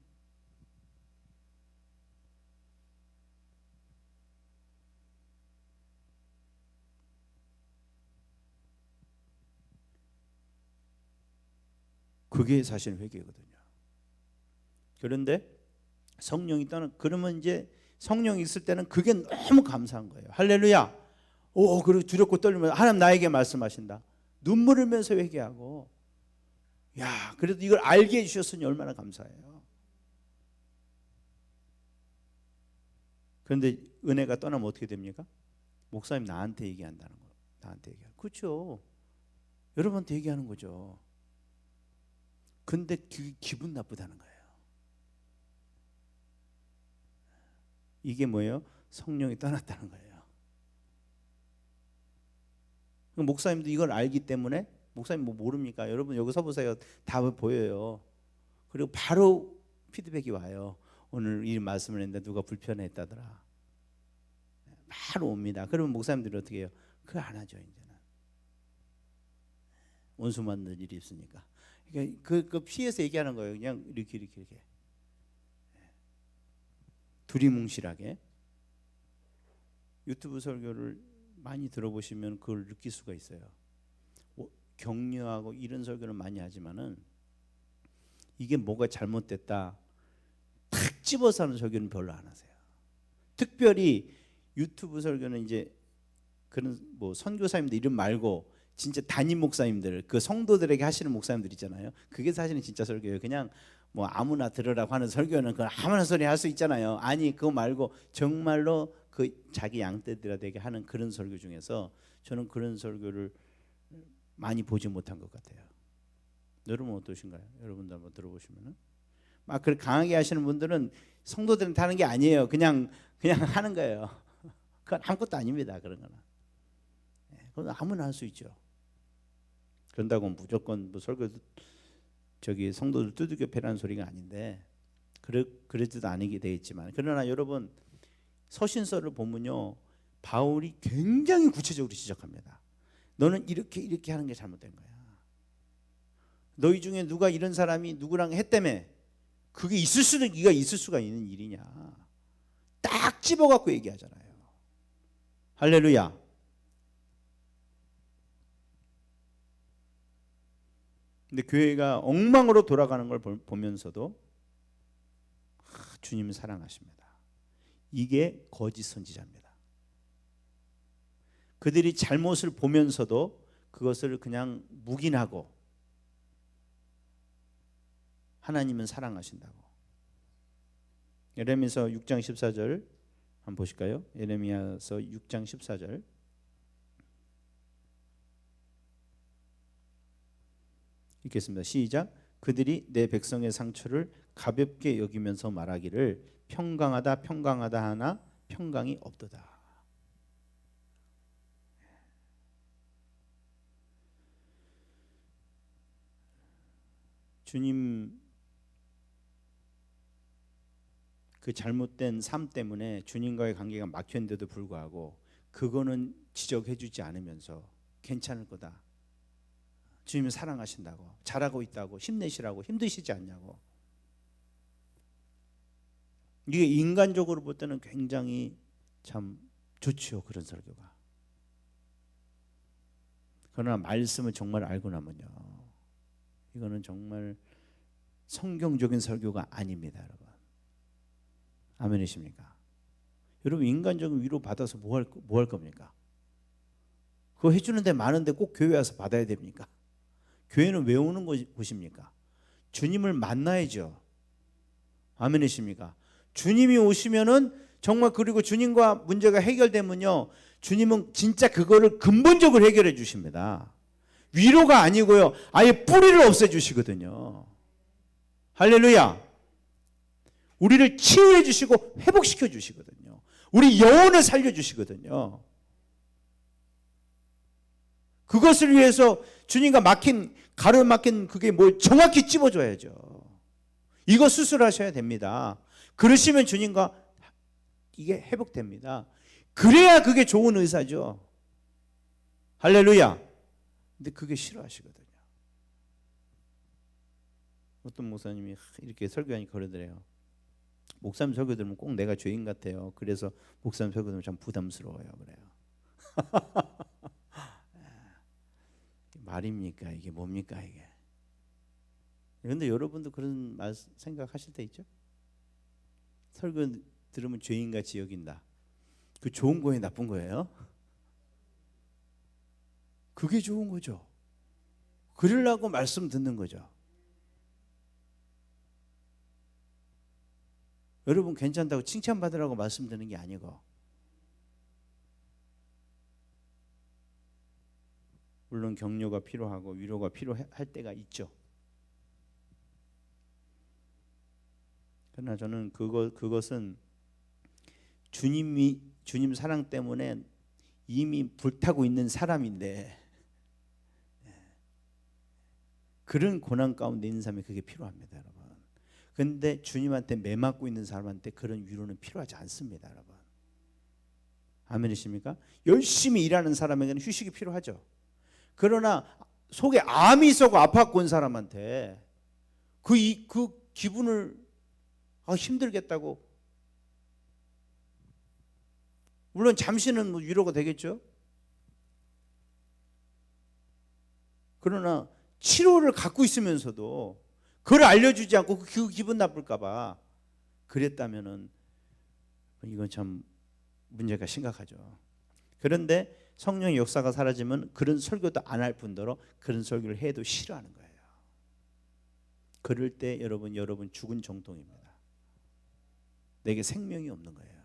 그게 사실 회개거든요. 그런데 성령이 그러면 이제 성령이 있을 때는 그게 너무 감사한 거예요. 할렐루야. 그리고 두렵고 떨리면 하나님 나에게 말씀하신다. 눈물을 흘면서 회개하고, 야, 그래도 이걸 알게 해주셨으니 얼마나 감사해요. 그런데 은혜가 떠나면 어떻게 됩니까? 목사님 나한테 얘기한다는 거예요. 나한테 얘기하는. 그렇죠. 여러분한테 얘기하는 거죠. 근데 기분 나쁘다는 거예요. 이게 뭐예요? 성령이 떠났다는 거예요. 목사님도 이걸 알기 때문에, 목사님 뭐 모릅니까? 여러분 여기 서보세요. 다 보여요. 그리고 바로 피드백이 와요. 오늘 이 말씀을 했는데 누가 불편했다더라. 바로 옵니다. 그러면 목사님들이 어떻게 해요? 그거 안 하죠. 이제는 원수 만날 일이 있으니까. 그러니까 그 피해서 얘기하는 거예요. 그냥 이렇게 두리뭉실하게. 유튜브 설교를 많이 들어보시면 그걸 느낄 수가 있어요. 격려하고 이런 설교를 많이 하지만은 이게 뭐가 잘못됐다 탁 집어서 하는 설교는 별로 안 하세요. 특별히 유튜브 설교는 이제 그런 뭐 선교사님들 이름 말고 진짜 담임 목사님들, 그 성도들에게 하시는 목사님들 있잖아요. 그게 사실은 진짜 설교예요. 그냥 뭐 아무나 들으라고 하는 설교는 그 아무나 소리 할 수 있잖아요. 아니 그거 말고 정말로 그 자기 양떼들에게 하는 그런 설교 중에서 저는 그런 설교를 많이 보지 못한 것 같아요. 여러분 어떠신가요? 여러분도 한번 들어보시면은 막 그렇게 강하게 하시는 분들은 성도들한테 하는 게 아니에요. 그냥 하는 거예요. 그건 아무것도 아닙니다. 그런 거는. 그건 아무나 할 수 있죠. 그런다고 무조건 뭐 설교 저기 성도들 두들겨 패라는 소리가 아닌데 그러지도 않게 되어 있지만, 그러나 여러분 서신서를 보면요 바울이 굉장히 구체적으로 지적합니다. 너는 이렇게 하는 게 잘못된 거야. 너희 중에 누가 이런 사람이 누구랑 했다며 그게 네가 있을 수가 있는 일이냐. 딱 집어갖고 얘기하잖아요. 할렐루야. 근데 교회가 엉망으로 돌아가는 걸 보면서도 주님을 사랑하십니다. 이게 거짓 선지자입니다. 그들이 잘못을 보면서도 그것을 그냥 묵인하고 하나님은 사랑하신다고. 예레미야서 6장 14절 한번 보실까요? 예레미야서 6장 14절 읽겠습니다. 시작. 그들이 내 백성의 상처를 가볍게 여기면서 말하기를 평강하다 평강하다 하나 평강이 없도다. 주님 그 잘못된 삶 때문에 주님과의 관계가 막혔는데도 불구하고 그거는 지적해주지 않으면서 괜찮을 거다. 주님은 사랑하신다고, 잘하고 있다고, 힘내시라고, 힘드시지 않냐고. 이게 인간적으로 볼 때는 굉장히 참 좋지요. 그런 설교가. 그러나 말씀을 정말 알고 나면요 이거는 정말 성경적인 설교가 아닙니다. 여러분 아멘이십니까? 여러분 인간적인 위로 받아서 뭐 할 겁니까? 그거 해주는데 많은데 꼭 교회 와서 받아야 됩니까? 교회는 왜 오는 곳입니까? 주님을 만나야죠. 아멘이십니까? 주님이 오시면은 정말, 그리고 주님과 문제가 해결되면요 주님은 진짜 그거를 근본적으로 해결해 주십니다. 위로가 아니고요 아예 뿌리를 없애 주시거든요. 할렐루야. 우리를 치유해 주시고 회복시켜 주시거든요. 우리 영혼을 살려 주시거든요. 그것을 위해서 주님과 가로막힌 그게 뭘 정확히 찝어줘야죠. 이거 수술하셔야 됩니다. 그러시면 주님과 이게 회복됩니다. 그래야 그게 좋은 의사죠. 할렐루야. 근데 그게 싫어하시거든요. 어떤 목사님이 이렇게 설교하니까 그러더래요. 목사님 설교 들으면 꼭 내가 죄인 같아요. 그래서 목사님 설교 들으면 참 부담스러워요. 그래요. 말입니까? 이게 뭡니까? 이게. 그런데 여러분도 그런 생각하실 때 있죠? 설교 들으면 죄인같이 여긴다. 그 좋은 거예요? 나쁜 거예요? 그게 좋은 거죠. 그러려고 말씀 듣는 거죠. 여러분 괜찮다고 칭찬받으라고 말씀 듣는 게 아니고, 물론 격려가 필요하고 위로가 필요할 때가 있죠. 그러나 저는 그것은 주님 사랑 때문에 이미 불타고 있는 사람인데 그런 고난 가운데 있는 사람이 그게 필요합니다. 여러분 근데 주님한테 매 맞고 있는 사람한테 그런 위로는 필요하지 않습니다, 여러분. 아멘이십니까? 열심히 일하는 사람에게는 휴식이 필요하죠. 그러나 속에 암이 있어고 아파갖고 온 사람한테 그 기분을 힘들겠다고, 물론 잠시는 뭐 위로가 되겠죠. 그러나 치료를 갖고 있으면서도 그걸 알려주지 않고 그 기분 나쁠까 봐 그랬다면은 이건 참 문제가 심각하죠. 그런데 성령의 역사가 사라지면 그런 설교도 안 할 뿐더러 그런 설교를 해도 싫어하는 거예요. 그럴 때 여러분 죽은 정통입니다. 내게 생명이 없는 거예요.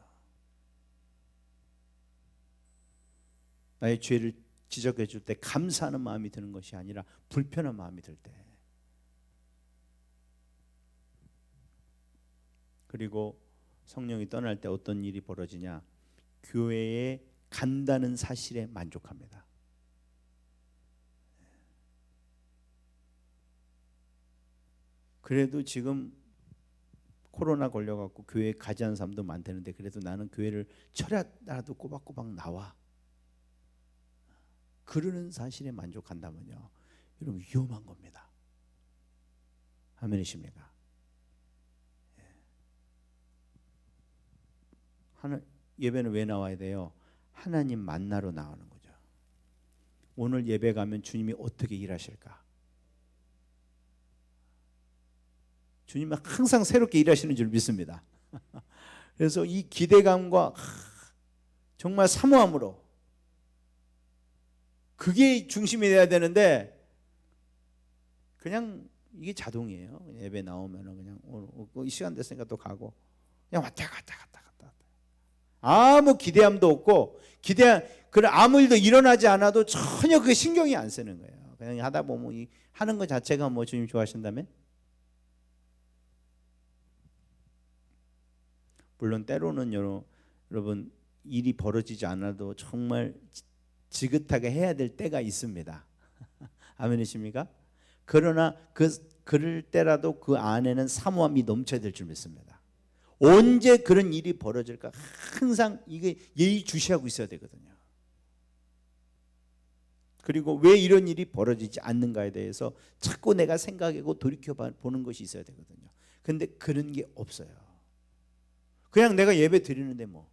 나의 죄를 지적해 줄 때 감사하는 마음이 드는 것이 아니라 불편한 마음이 들 때. 그리고 성령이 떠날 때 어떤 일이 벌어지냐? 교회에 간다는 사실에 만족합니다. 그래도 지금 코로나 걸려갖고 교회에 가지 않은 사람도 많다는데 그래도 나는 교회를 철야라도 꼬박꼬박 나와, 그러는 사실에 만족한다면요, 여러분 위험한 겁니다. 아멘이십니까? 예배는 왜 나와야 돼요? 하나님 만나러 나오는 거죠. 오늘 예배 가면 주님이 어떻게 일하실까? 주님은 항상 새롭게 일하시는 줄 믿습니다. 그래서 이 기대감과 정말 사모함으로, 그게 중심이 돼야 되는데 그냥 이게 자동이에요. 예배 나오면은 그냥 이 시간 됐으니까 또 가고, 그냥 왔다 갔다. 아무 기대함도 없고, 그런 아무 일도 일어나지 않아도 전혀 그게 신경이 안 쓰는 거예요. 그냥 하다 보면 하는 것 자체가 뭐 주님 좋아하신다면? 물론 때로는 여러분 일이 벌어지지 않아도 정말 지긋하게 해야 될 때가 있습니다. 아멘이십니까? 그러나 그럴 때라도 그 안에는 사모함이 넘쳐야 될 줄 믿습니다. 언제 그런 일이 벌어질까 항상 이게 예의주시하고 있어야 되거든요. 그리고 왜 이런 일이 벌어지지 않는가에 대해서 자꾸 내가 생각하고 돌이켜보는 것이 있어야 되거든요. 근데 그런 게 없어요. 그냥 내가 예배 드리는데 뭐.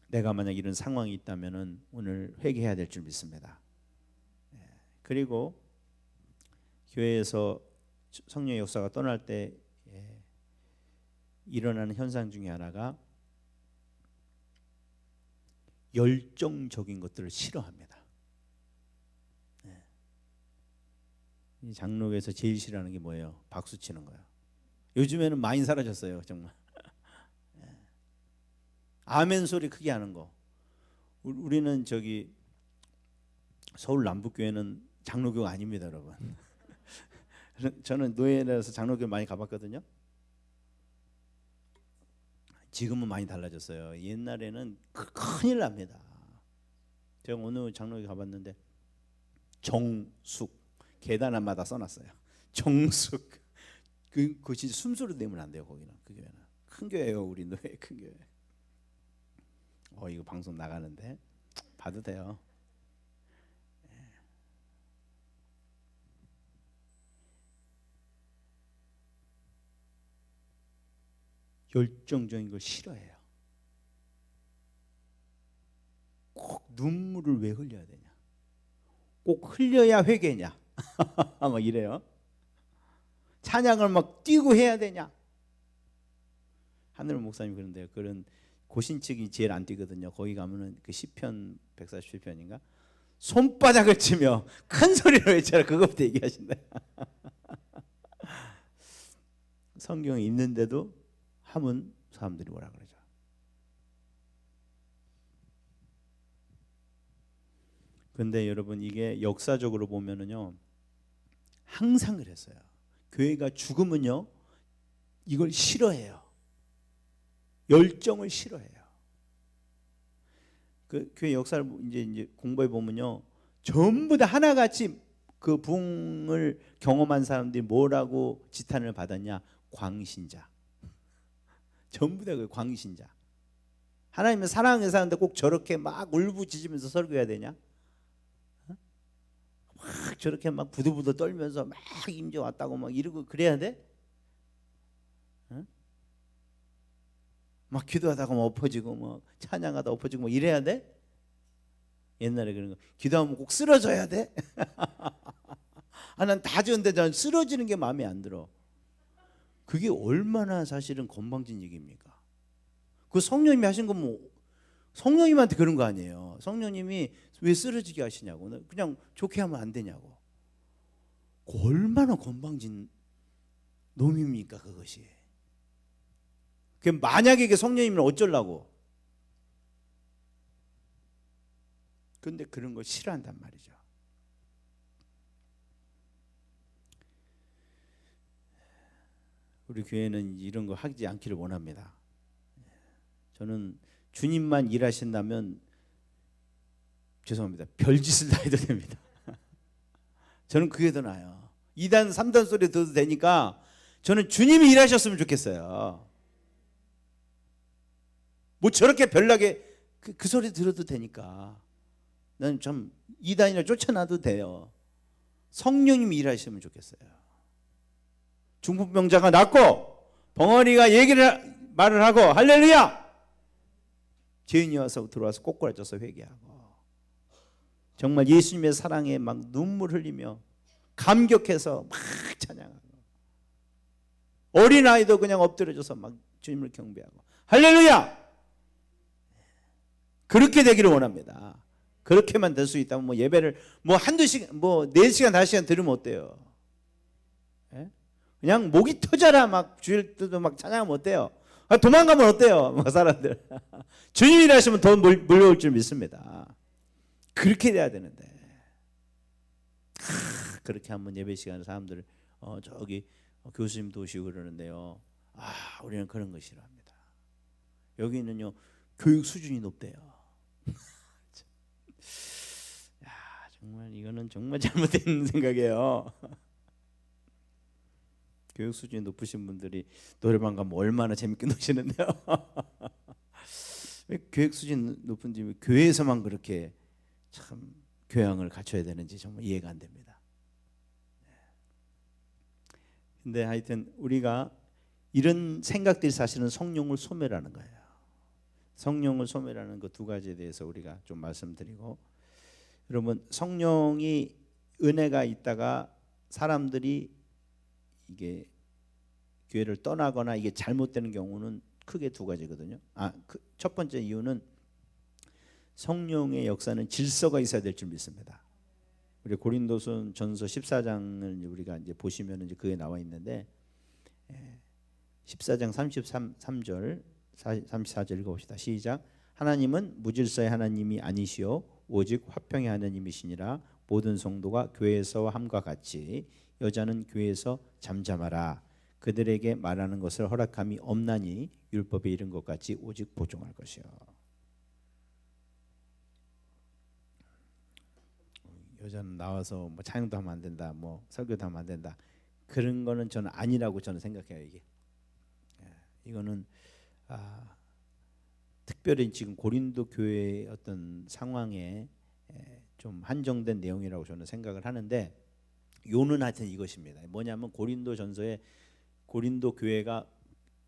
내가 만약 이런 상황이 있다면은 오늘 회개해야 될 줄 믿습니다. 그리고 교회에서 성령의 역사가 떠날 때 일어나는 현상 중에 하나가 열정적인 것들을 싫어합니다. 이 장로교에서 제일 싫어하는 게 뭐예요? 박수 치는 거예요. 요즘에는 많이 사라졌어요, 정말. 아멘 소리 크게 하는 거. 우리는 저기 서울 남북교회는 장로교가 아닙니다, 여러분. 저는 노예라서 장로교 많이 가봤거든요. 지금은 많이 달라졌어요. 옛날에는 큰일 납니다. 제가 오늘 장로교 가봤는데 정숙 계단 한마다 써놨어요. 정숙. 그 진짜 숨소리 내면 안 돼요. 거기는 그 교회는 큰 교회예요. 우리 노예 큰 교회. 이거 방송 나가는데 봐도 돼요. 열정적인 걸 싫어해요. 꼭 눈물을 왜 흘려야 되냐? 꼭 흘려야 회개냐? 막 이래요. 찬양을 막 뛰고 해야 되냐? 하늘 목사님 그런데요. 그런 고신측이 제일 안 뛰거든요. 거기 가면은 그 시편 147편인가? 손바닥을 치며 큰 소리로 외쳐라. 그것부터 얘기하신다. 성경에 있는데도 하면 사람들이 뭐라 그러죠? 근데 여러분 이게 역사적으로 보면은요 항상 그랬어요. 교회가 죽으면요 이걸 싫어해요. 열정을 싫어해요. 그 교회 역사를 이제 공부해 보면요, 전부 다 하나같이 그 부흥을 경험한 사람들이 뭐라고 지탄을 받았냐? 광신자. 전부 다 그 광신자. 하나님의 사랑을 사는데 꼭 저렇게 막 울부짖으면서 설교해야 되냐? 막 저렇게 막 부들부들 떨면서 막 임재 왔다고 막 이러고 그래야 돼? 막 기도하다가 막 엎어지고 뭐 찬양하다 엎어지고 뭐 이래야 돼? 옛날에 그런 거 기도하면 꼭 쓰러져야 돼? 난 다 좋은데 난 쓰러지는 게 마음에 안 들어. 그게 얼마나 사실은 건방진 얘기입니까? 그 성령님이 하신 건 뭐 성령님한테 그런 거 아니에요. 성령님이 왜 쓰러지게 하시냐고, 그냥 좋게 하면 안 되냐고. 얼마나 건방진 놈입니까 그것이. 만약에 이게 성령님은 어쩌려고. 근데 그런 거 싫어한단 말이죠. 우리 교회는 이런 거 하지 않기를 원합니다. 저는 주님만 일하신다면 죄송합니다, 별짓을 다 해도 됩니다. 저는 그게 더 나아요. 2단 3단 소리 들어도 되니까 저는 주님이 일하셨으면 좋겠어요. 뭐 저렇게 별나게 그 소리 들어도 되니까 난 참 2단이나 쫓아놔도 돼요. 성령님이 일하시면 좋겠어요. 중풍병자가 낫고 벙어리가 말을 하고 할렐루야! 죄인이 와서 들어와서 꼬꾸라져서 회개하고 정말 예수님의 사랑에 막 눈물 흘리며 감격해서 막 찬양하고 어린아이도 그냥 엎드려져서 막 주님을 경배하고 할렐루야! 그렇게 되기를 원합니다. 그렇게만 될 수 있다면 뭐 예배를 뭐 한두 시간 뭐 4시간 5시간 들으면 어때요? 예? 그냥 목이 터져라 막 주일 때도 막 찬양하면 어때요? 도망가면 어때요? 뭐 사람들. 주님이 일하시면 더 몰려올 줄 믿습니다. 그렇게 돼야 되는데 그렇게 한번 예배 시간에 사람들 저기 교수님도 오시고 그러는데요, 우리는 그런 거 싫어합니다. 여기는요 교육 수준이 높대요. 야, 정말 이거는 정말 잘못된 생각이에요. 교육 수준이 높으신 분들이 노래방 가면 얼마나 재밌게 노시는데요. 왜 교육 수준 높은지 교회에서만 그렇게 참 교양을 갖춰야 되는지 정말 이해가 안 됩니다. 근데 하여튼 우리가 이런 생각들이 사실은 성령을 소멸하는 거예요. 성령을 소멸하는 그 두 가지에 대해서 우리가 좀 말씀드리고, 여러분 성령이 은혜가 있다가 사람들이 이게 교회를 떠나거나 이게 잘못되는 경우는 크게 두 가지거든요. 첫 번째 이유는 성령의 역사는 질서가 있어야 될 줄 믿습니다. 우리 고린도전서 14장을 우리가 이제 보시면 이제 그게 나와 있는데 14장 33절 34절 읽어봅시다. 시작. 하나님은 무질서의 하나님이 아니시오 오직 화평의 하나님이시니라. 모든 성도가 교회에서 함과 같이 여자는 교회에서 잠잠하라. 그들에게 말하는 것을 허락함이 없나니 율법에 이른 것 같이 오직 보증할 것이요. 여자는 나와서 뭐 찬양도 하면 안 된다, 뭐 설교도 하면 안 된다, 그런 거는 저는 아니라고 저는 생각해요. 이거는 특별히 지금 고린도 교회의 어떤 상황에 좀 한정된 내용이라고 저는 생각을 하는데, 요는 하여튼 이것입니다. 뭐냐면 고린도전서에 고린도 교회가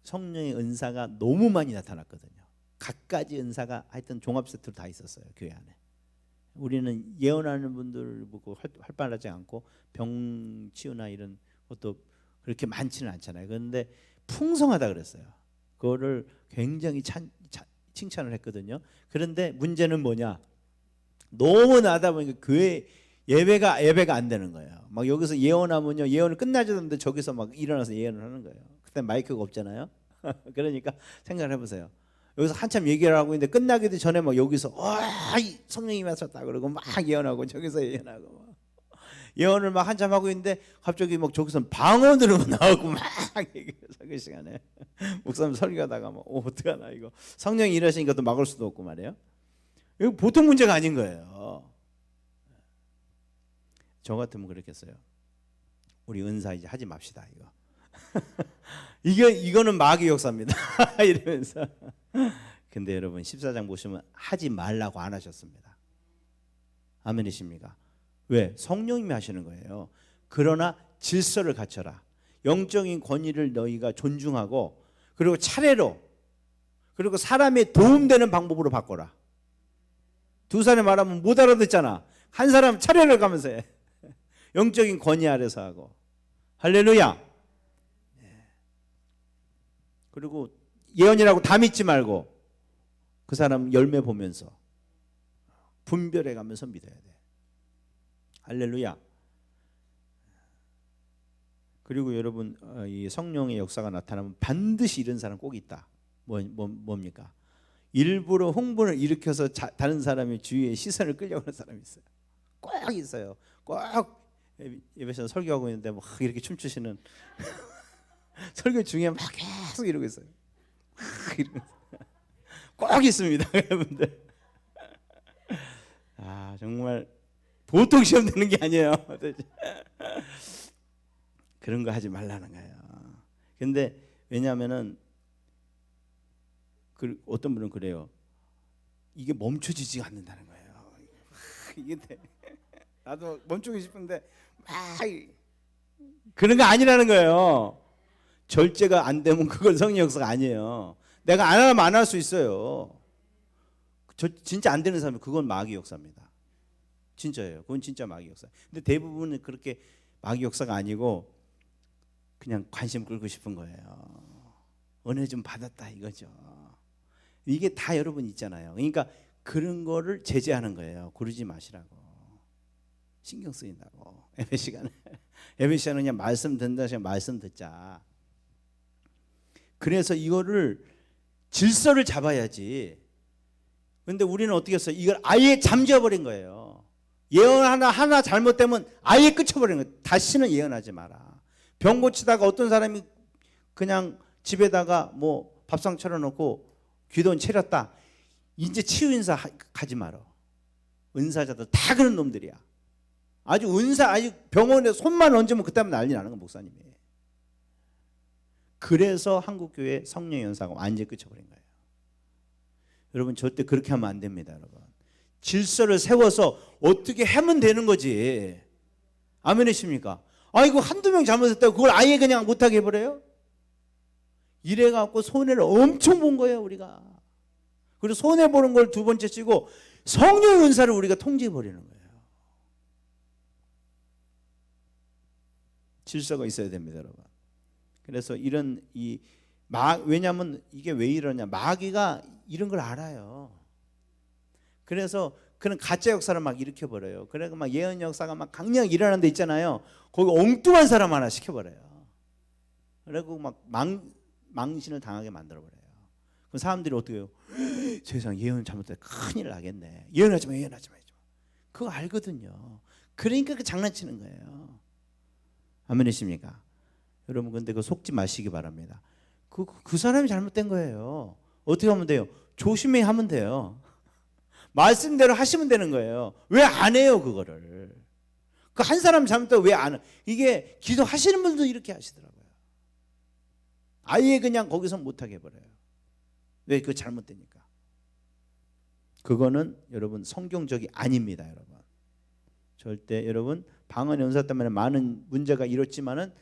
성령의 은사가 너무 많이 나타났거든요. 각가지 은사가 하여튼 종합 세트로 다 있었어요, 교회 안에. 우리는 예언하는 분들 보고 활발하지 않고 병 치유나 이런 것도 그렇게 많지는 않잖아요. 그런데 풍성하다 그랬어요. 그거를 굉장히 칭찬을 했거든요. 그런데 문제는 뭐냐? 너무 나다 보니까 교회 예배가 안 되는 거예요. 막 여기서 예언하면요, 예언을 끝나지 않는데 저기서 막 일어나서 예언을 하는 거예요. 그때 마이크가 없잖아요. 그러니까 생각을 해보세요. 여기서 한참 얘기를 하고 있는데 끝나기도 전에 막 여기서 성령이 하셨다 그러고 막 예언하고 저기서 예언하고 예언을 막 한참 하고 있는데 갑자기 막 저기서 방언으로 나오고 막 얘기해서 그 시간에 목사님 설교하다가 막 어떡하나, 이거 성령이 일하시니까 또 막을 수도 없고 말이에요. 이거 보통 문제가 아닌 거예요. 저 같으면 그랬겠어요. 우리 은사 이제 하지 맙시다 이거. 이거는 마귀 역사입니다. 이러면서. 근데 여러분 14장 보시면 하지 말라고 안 하셨습니다. 아멘이십니까? 왜? 성령님이 하시는 거예요. 그러나 질서를 갖춰라. 영적인 권위를 너희가 존중하고 그리고 차례로 그리고 사람의 도움되는 방법으로 바꿔라. 두 사람이 말하면 못 알아듣잖아. 한 사람 차례를 가면서 해. 영적인 권위 아래서 하고. 할렐루야. 그리고 예언이라고 다 믿지 말고 그 사람 열매 보면서 분별해 가면서 믿어야 돼. 할렐루야. 그리고 여러분 이 성령의 역사가 나타나면 반드시 이런 사람 꼭 있다. 뭡니까? 일부러 흥분을 일으켜서 다른 사람의 주위에 시선을 끌려고 하는 사람이 있어요. 꼭 있어요. 꼭 예배에서 설교하고 있는데 막 이렇게 춤추시는 설교 중에 막 계속 이러고 있어요. 꼭 있습니다, 여러분들. 아 정말 보통 시험 되는 게 아니에요. 그런 거 하지 말라는 거예요. 근데 왜냐하면은 어떤 분은 그래요. 이게 멈춰지지 않는다는 거예요. 이게 나도 멈추고 싶은데 그런 거 아니라는 거예요. 절제가 안 되면 그건 성령 역사가 아니에요. 내가 안 하면 안 할 수 있어요. 진짜 안 되는 사람은 그건 마귀 역사입니다. 진짜예요. 그건 진짜 마귀 역사. 근데 대부분은 그렇게 마귀 역사가 아니고 그냥 관심 끌고 싶은 거예요. 은혜 좀 받았다 이거죠. 이게 다 여러분 있잖아요. 그러니까 그런 거를 제재하는 거예요. 그러지 마시라고. 신경 쓰인다고. 예배 시간에 그냥 말씀 듣는다 시간 말씀 듣자. 그래서 이거를 질서를 잡아야지. 근데 우리는 어떻게 했어요? 이걸 아예 잠재워버린 거예요. 예언 하나 잘못되면 아예 끝쳐버리는 거예요. 다시는 예언하지 마라. 병 고치다가 어떤 사람이 그냥 집에다가 뭐 밥상 차려놓고 귀돈 차렸다. 이제 치유 인사 가지 마라. 은사자들 다 그런 놈들이야. 아주 병원에 손만 얹으면 그때면 난리 나는 거 목사님이. 그래서 한국교회 성령 연사가 완전히 끝쳐버린 거예요. 여러분 절대 그렇게 하면 안 됩니다. 여러분 질서를 세워서 어떻게 하면 되는 거지. 아멘이십니까? 이거 한두 명 잘못했다고 그걸 아예 그냥 못하게 해버려요? 이래갖고 손해를 엄청 본 거예요 우리가. 그리고 손해보는 걸 두 번째 치고 성령 은사를 우리가 통제해버리는 거예요. 질서가 있어야 됩니다 여러분. 그래서 왜냐하면 이게 왜 이러냐, 마귀가 이런 걸 알아요. 그래서 그런 가짜 역사를 막 일으켜버려요. 그래서 막 예언 역사가 막 강력하게 일어나는 데 있잖아요. 거기 엉뚱한 사람 하나 시켜버려요. 그리고 막 망신을 당하게 만들어버려요. 그럼 사람들이 어떻게 해요? 세상 예언 잘못돼 큰일 나겠네. 예언하지 마. 그거 알거든요. 그러니까 그 장난치는 거예요. 아멘이십니까? 여러분 근데 그 속지 마시기 바랍니다. 그 사람이 잘못된 거예요. 어떻게 하면 돼요? 조심히 하면 돼요. 말씀대로 하시면 되는 거예요. 왜 안 해요 그거를? 그 한 사람 잘못되고 왜 안 해? 이게 기도하시는 분도 이렇게 하시더라고요. 아예 그냥 거기서 못하게 해버려요. 왜? 그거 잘못되니까. 그거는 여러분 성경적이 아닙니다 여러분. 절대 여러분 방언 연사 때문에 많은 문제가 일었지만은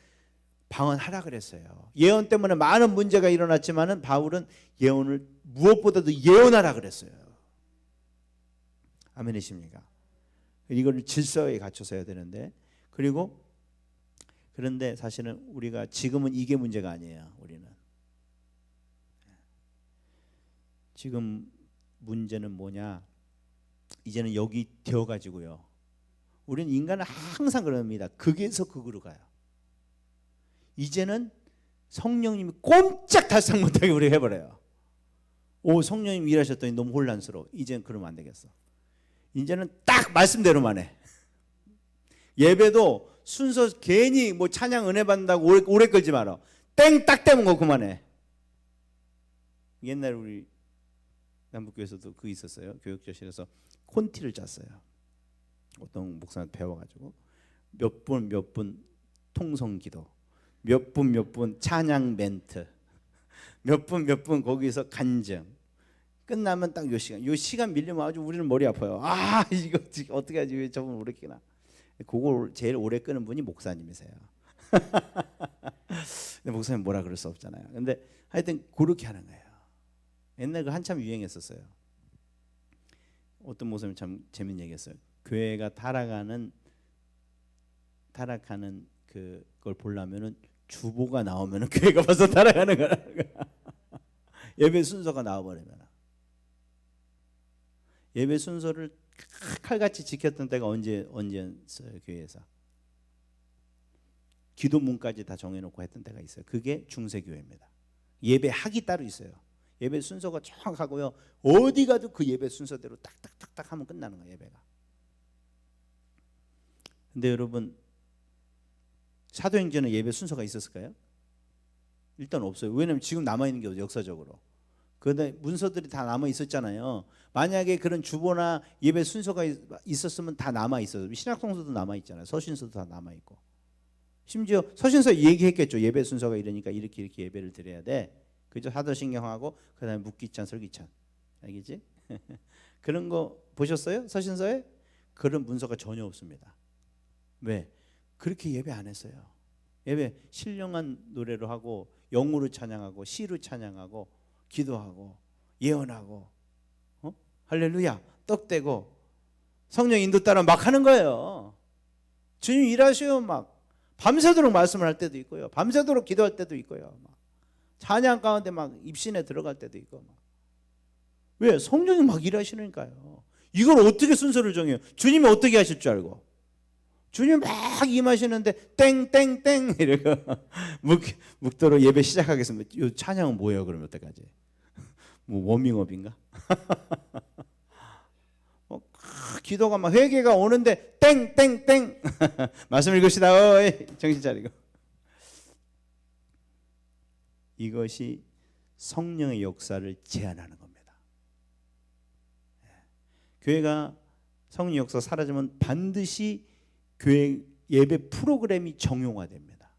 방언하라 그랬어요. 예언 때문에 많은 문제가 일어났지만은 바울은 예언을 무엇보다도 예언하라 그랬어요. 아멘이십니까? 이걸 질서에 갖춰서 해야 되는데, 그런데 사실은 우리가 지금은 이게 문제가 아니에요. 우리는 지금 문제는 뭐냐? 이제는 여기 되어 가지고요. 우리는 인간은 항상 그럽니다. 극에서 극으로 가요. 이제는 성령님이 꼼짝 달싹 못하게 우리가 해버려요. 성령님 일하셨더니 너무 혼란스러워. 이제는 그러면 안 되겠어. 이제는 딱 말씀대로만 해. 예배도 순서 괜히 뭐 찬양 은혜 받는다고 오래 끌지 마라. 땡 딱 되면 거 그만해. 옛날에 우리 남북교회에서도 그 있었어요. 교육자실에서 콘티를 짰어요. 어떤 목사한테 배워가지고 몇 분 통성기도, 몇 분 찬양 멘트, 몇 분 거기서 간증. 끝나면 딱 요 시간 밀리면 아주 우리는 머리 아파요. 아 이거 어떻게 하지? 왜 저분 오래 끄나? 그걸 제일 오래 끄는 분이 목사님이세요. 근데 목사님 뭐라 그럴 수 없잖아요. 근데 하여튼 그렇게 하는 거예요. 옛날 그 한참 유행했었어요. 어떤 목사님 참 재밌는 얘기했어요. 교회가 타락하는 그걸 보려면은 주보가 나오면은 교회가 벌써 타락하는 거라는 거야. 예배 순서가 나와버리면. 예배 순서를 칼같이 지켰던 때가 언제였어요? 교회에서 기도문까지 다 정해놓고 했던 때가 있어요. 그게 중세교회입니다. 예배 학이 따로 있어요. 예배 순서가 정확하고요. 어디 가도 그 예배 순서대로 딱딱딱딱 하면 끝나는 거예요. 예배가. 근데 여러분 사도행전에 예배 순서가 있었을까요? 일단 없어요. 왜냐하면 지금 남아있는 게 없어요. 역사적으로. 그런데 문서들이 다 남아 있었잖아요. 만약에 그런 주보나 예배 순서가 있었으면 다 남아 있어요. 신약성서도 남아 있잖아요. 서신서도 다 남아 있고. 심지어 서신서 얘기했겠죠. 예배 순서가 이러니까 이렇게 예배를 드려야 돼. 그죠? 사도신경하고 그다음에 묵기찬, 설기찬. 알겠지? 그런 거 보셨어요? 서신서에? 그런 문서가 전혀 없습니다. 왜? 그렇게 예배 안 했어요. 예배 신령한 노래로 하고 영으로 찬양하고 시로 찬양하고 기도하고 예언하고 할렐루야 떡대고 성령 인도 따라 막 하는 거예요. 주님 일하셔요. 막 밤새도록 말씀을 할 때도 있고요. 밤새도록 기도할 때도 있고요. 막 찬양 가운데 막 입신에 들어갈 때도 있고 막. 왜? 성령이 막 일하시니까요. 이걸 어떻게 순서를 정해요? 주님이 어떻게 하실 줄 알고? 주님이 막 임하시는데 땡땡땡 이러고 묵도로 예배 시작하겠습니다. 이 찬양은 뭐예요? 그러면 어떡하지? 뭐 워밍업인가? 기도가 막 회개가 오는데 땡땡땡 말씀 읽읍시다. 정신 차리고. 이것이 성령의 역사를 제한하는 겁니다. 교회가 성령 역사 사라지면 반드시 교회 예배 프로그램이 정용화됩니다.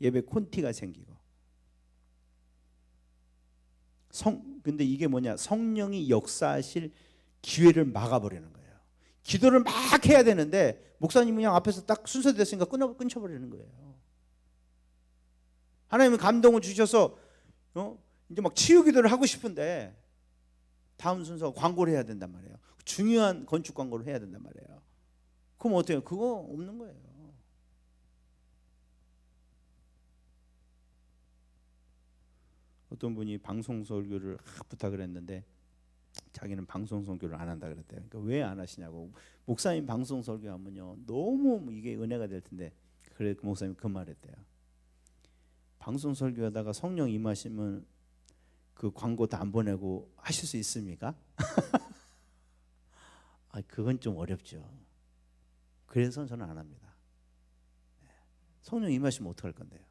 예배 콘티가 생기고. 근데 이게 뭐냐? 성령이 역사하실 기회를 막아버리는 거예요. 기도를 막 해야 되는데 목사님이 그냥 앞에서 딱 순서됐으니까 끊쳐버리는 거예요. 하나님은 감동을 주셔서 이제 막 치유 기도를 하고 싶은데 다음 순서 광고를 해야 된단 말이에요. 중요한 건축 광고를 해야 된단 말이에요. 그럼 어때요? 그거 없는 거예요. 어떤 분이 방송 설교를 부탁을 했는데 자기는 방송 설교를 안 한다 그랬대요. 그러니까 왜 안 하시냐고. 목사님 방송 설교하면요 너무 이게 은혜가 될 텐데. 그래 그 목사님 그 말했대요. 방송 설교하다가 성령 임하시면 그 광고 다 안 보내고 하실 수 있습니까? 그건 좀 어렵죠. 그래서 저는 안 합니다. 성령 임하시면 어떡할 건데요?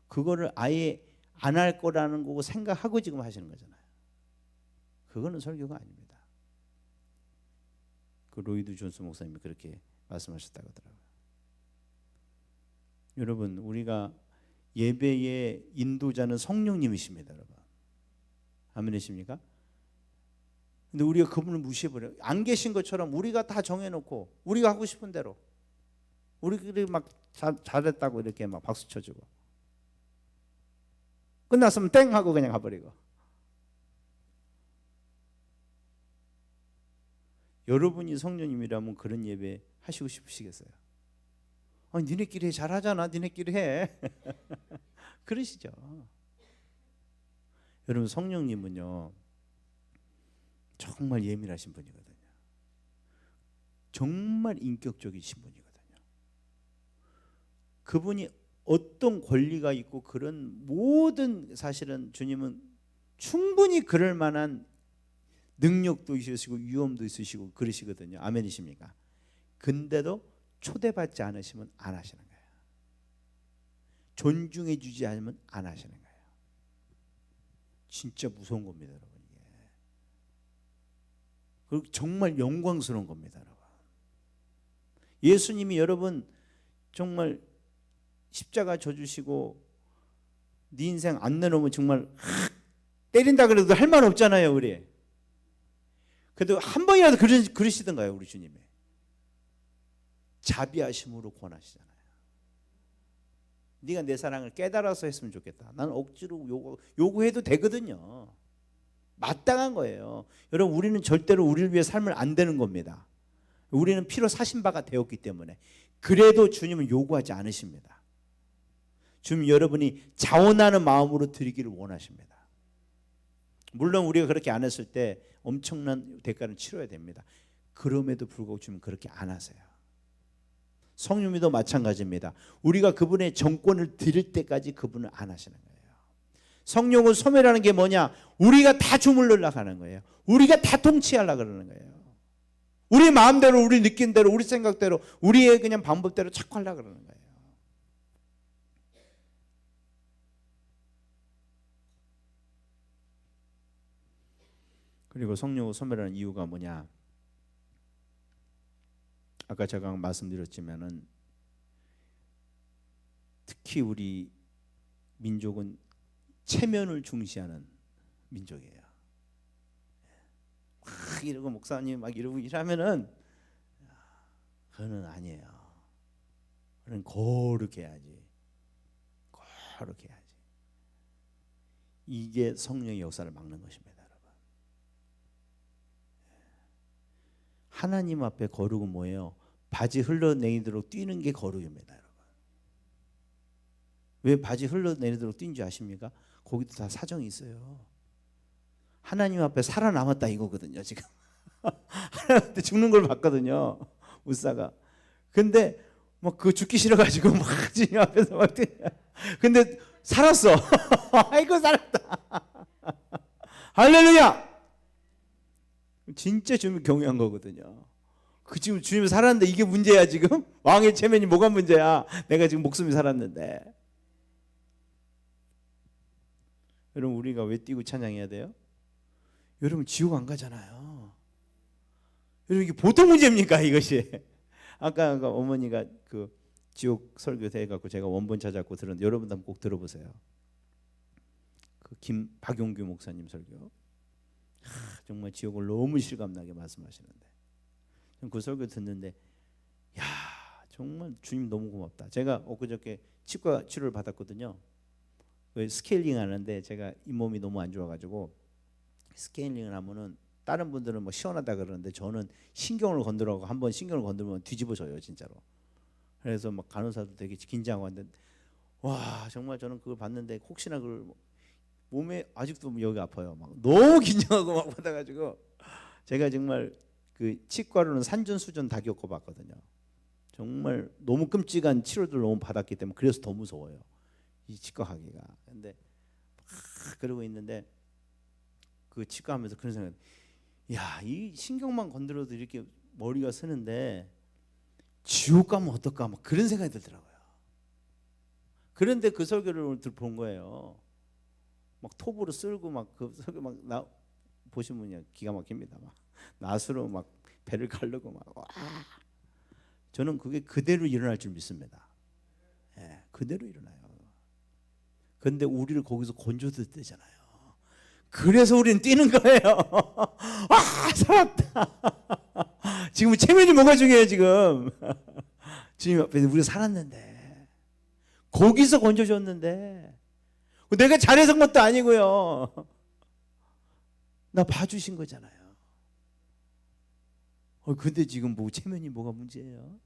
그거를 아예 안 할 거라는 거고 생각하고 지금 하시는 거잖아요. 그거는 설교가 아닙니다. 그 로이드 존스 목사님이 그렇게 말씀하셨다고 하더라고요. 여러분 우리가 예배의 인도자는 성령님이십니다. 여러분 아멘이십니까? 근데 우리가 그분을 무시해버려요. 안 계신 것처럼 우리가 다 정해놓고 우리가 하고 싶은 대로 우리끼리 막 잘했다고 이렇게 막 박수 쳐주고 끝났으면 땡 하고 그냥 가버리고. 여러분이 성령님이라면 그런 예배 하시고 싶으시겠어요? 니네끼리 잘하잖아. 니네끼리 해. 그러시죠. 여러분 성령님은요 정말 예민하신 분이거든요. 정말 인격적이신 분이거든요. 그분이 어떤 권리가 있고 그런 모든 사실은 주님은 충분히 그럴 만한 능력도 있으시고 위엄도 있으시고 그러시거든요. 아멘이십니까? 근데도 초대받지 않으시면 안 하시는 거예요. 존중해 주지 않으면 안 하시는 거예요. 진짜 무서운 겁니다, 여러분. 이게. 그리고 정말 영광스러운 겁니다, 여러분. 예수님이 여러분 정말 십자가 져주시고 네 인생 안 내놓으면 정말 때린다 그래도 할 말 없잖아요, 우리. 그래도 한 번이라도 그러시던가요, 우리 주님이. 자비하심으로 권하시잖아요. 네가 내 사랑을 깨달아서 했으면 좋겠다. 나는 억지로 요구해도 되거든요. 마땅한 거예요. 여러분, 우리는 절대로 우리를 위해 삶을 안 되는 겁니다. 우리는 피로 사신 바가 되었기 때문에. 그래도 주님은 요구하지 않으십니다. 주님, 여러분이 자원하는 마음으로 드리기를 원하십니다. 물론 우리가 그렇게 안 했을 때 엄청난 대가를 치러야 됩니다. 그럼에도 불구하고 주님 그렇게 안 하세요. 성령님도 마찬가지입니다. 우리가 그분의 정권을 드릴 때까지 그분을 안 하시는 거예요. 성령을 소멸하는 게 뭐냐? 우리가 다 주물르려고 하는 거예요. 우리가 다 통치하려고 그러는 거예요. 우리 마음대로, 우리 느낌대로, 우리 생각대로, 우리의 그냥 방법대로 자꾸 하려고 그러는 거예요. 그리고 성령을 소멸하는 이유가 뭐냐? 아까 제가 말씀드렸지만은 특히 우리 민족은 체면을 중시하는 민족이에요. 막 이러고 목사님 막 이러고 이러면은 그거는 아니에요. 그는 거룩해 해야지. 거룩해 해야지. 이게 성령의 역사를 막는 것입니다, 여러분. 하나님 앞에 거룩은 뭐예요? 바지 흘러내리도록 뛰는 게 거룩입니다, 여러분. 왜 바지 흘러내리도록 뛴지 아십니까? 거기도 다 사정이 있어요. 하나님 앞에 살아남았다 이거거든요, 지금. 하나님한테 죽는 걸 봤거든요, 우사가. 근데 막 그 죽기 싫어가지고 막 주님 앞에서 막 뛰. 근데 살았어. 아이고 살았다. 할렐루야. 진짜 주님 경외한 거거든요. 그 지금 주님이 살았는데 이게 문제야 지금? 왕의 체면이 뭐가 문제야? 내가 지금 목숨이 살았는데. 여러분, 우리가 왜 뛰고 찬양해야 돼요? 여러분, 지옥 안 가잖아요. 여러분, 이게 보통 문제입니까 이것이? 아까 어머니가 그 지옥 설교 해갖고 제가 원본 찾아갖고 들었는데 여러분도 한번 꼭 들어보세요. 그 박용규 목사님 설교. 정말 지옥을 너무 실감나게 말씀하시는데 그 설교 듣는데 야, 정말 주님 너무 고맙다. 제가 엊그저께 치과 치료를 받았거든요. 스케일링 하는데 제가 잇몸이 너무 안 좋아가지고 스케일링을 하면은 다른 분들은 뭐 시원하다 그러는데 저는 신경을 건드려고 한번 신경을 건드리면 뒤집어져요, 진짜로. 그래서 막 간호사도 되게 긴장하고 하는데 와, 정말 저는 그걸 봤는데 혹시나 그걸 몸에 아직도 여기 아파요. 막 너무 긴장하고 막 받아가지고 제가 정말 그 치과로는 산전수전 다 겪어봤거든요. 정말 너무 끔찍한 치료들 너무 받았기 때문에 그래서 더 무서워요, 이 치과 가기가. 근데 막 그러고 있는데 그 치과 하면서 그런 생각, 야, 이 신경만 건드려도 이렇게 머리가 쓰는데 지옥 가면 어떨까 막 그런 생각이 들더라고요. 그런데 그 설교를 오늘 본 거예요. 막 톱으로 쓸고 막 그 설교 막 나 보시면요 기가 막힙니다. 막 낫으로 막 배를 가르고 막 와. 저는 그게 그대로 일어날 줄 믿습니다. 예, 그대로 일어나요. 그런데 우리를 거기서 건져들잖아요. 그래서 우리는 뛰는 거예요. 아, 살았다. 지금 체면이 뭐가 중요해요 지금. 주님 앞에 우리가 살았는데 거기서 건져줬는데 내가 잘해서 한 것도 아니고요. 나 봐주신 거잖아요. 근데 지금 뭐 체면이 뭐가 문제예요?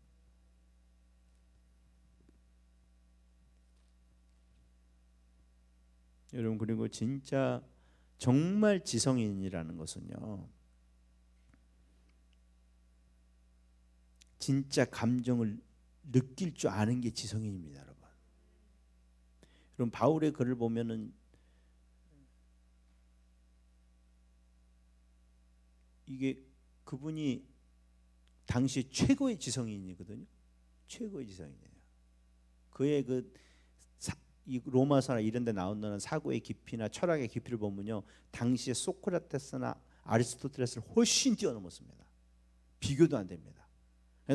여러분, 그리고 진짜 정말 지성인이라는 것은요, 진짜 감정을 느낄 줄 아는 게 지성인입니다, 여러분. 여러분, 바울의 글을 보면은 이게 그분이 당시 최고의 지성인이거든요. 최고의 지성인이에요. 그의 이 로마서나 이런 데 나오는 사고의 깊이나 철학의 깊이를 보면요, 당시에 소크라테스나 아리스토텔레스를 훨씬 뛰어넘었습니다. 비교도 안 됩니다.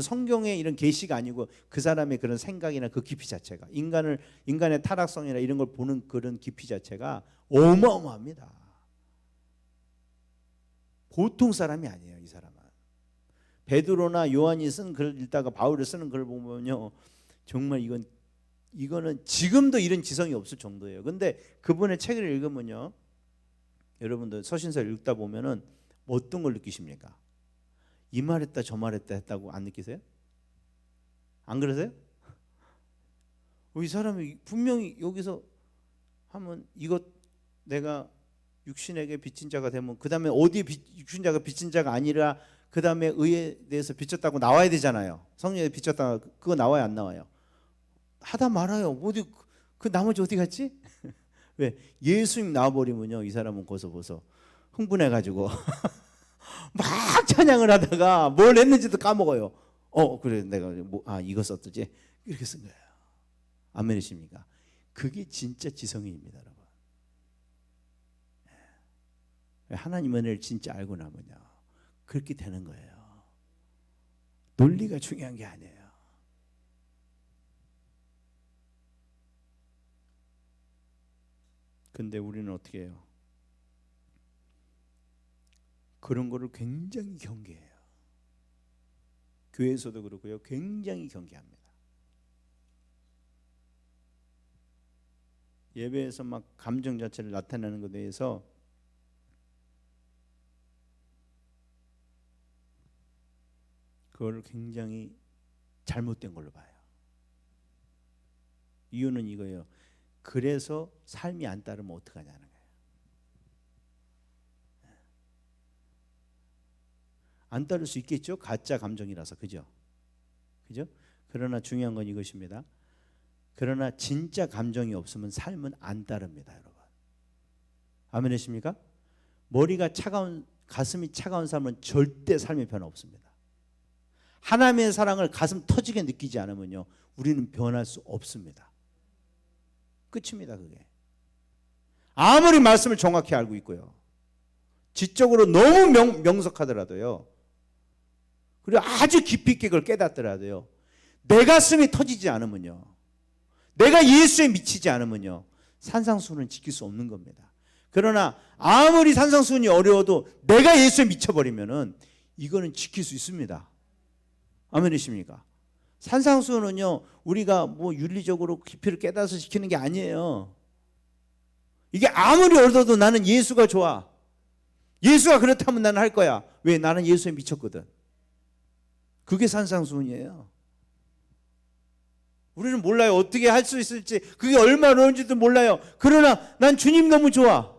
성경의 이런 계시가 아니고 그 사람의 그런 생각이나 그 깊이 자체가 인간의 타락성이나 이런 걸 보는 그런 깊이 자체가 어마어마합니다. 보통 사람이 아니에요, 이 사람은. 베드로나 요한이 쓴 글 읽다가 바울이 쓰는 글을 보면요, 정말 이거는 지금도 이런 지성이 없을 정도예요. 근데 그분의 책을 읽으면요, 여러분들 서신서를 읽다 보면은 어떤 걸 느끼십니까? 이 말했다 저 말했다 했다고 안 느끼세요? 안 그러세요? 이 사람이 분명히 여기서 하면 이것 내가 육신에게 빚진 자가 되면 그 다음에 어디에 육신 자가 빚진 자가 아니라 그 다음에 의에 대해서 빚졌다고 나와야 되잖아요. 성령에 빚졌다 그거 나와요 안 나와요? 하다 말아요. 어디 그 나머지 어디 갔지? 왜? 예수님 나와버리면요 이 사람은 거기서 흥분해가지고 막 찬양을 하다가 뭘 했는지도 까먹어요. 그래 내가 이거 썼지 이렇게 쓴 거예요. 아멘이십니까? 그게 진짜 지성인입니다, 여러분. 하나님 은혜를 진짜 알고 나면요 그렇게 되는 거예요. 논리가 중요한 게 아니에요. 근데 우리는 어떻게 해요? 그런 거를 굉장히 경계해요. 교회에서도 그렇고요. 굉장히 경계합니다. 예배에서 막 감정 자체를 나타내는 것에 대해서 그걸 굉장히 잘못된 걸로 봐요. 이유는 이거예요. 그래서 삶이 안 따르면 어떡하냐는 거예요. 안 따를 수 있겠죠? 가짜 감정이라서. 그죠? 그러나 중요한 건 이것입니다. 그러나 진짜 감정이 없으면 삶은 안 따릅니다, 여러분. 아멘이십니까? 머리가 차가운, 가슴이 차가운 사람은 절대 삶의 변화 없습니다. 하나님의 사랑을 가슴 터지게 느끼지 않으면요 우리는 변할 수 없습니다. 끝입니다. 그게 아무리 말씀을 정확히 알고 있고요 지적으로 너무 명석하더라도요 그리고 아주 깊이 있게 그걸 깨닫더라도요 내 가슴이 터지지 않으면요 내가 예수에 미치지 않으면요 산상수훈은 지킬 수 없는 겁니다. 그러나 아무리 산상수훈이 어려워도 내가 예수에 미쳐버리면은 이거는 지킬 수 있습니다. 아멘이십니까? 산상수훈은요 우리가 뭐 윤리적으로 깊이를 깨닫아서 지키는 게 아니에요. 이게 아무리 어려워도 나는 예수가 좋아. 예수가 그렇다면 나는 할 거야. 왜? 나는 예수에 미쳤거든. 그게 산상수훈이에요. 우리는 몰라요. 어떻게 할 수 있을지, 그게 얼마나 어려운지도 몰라요. 그러나 난 주님 너무 좋아.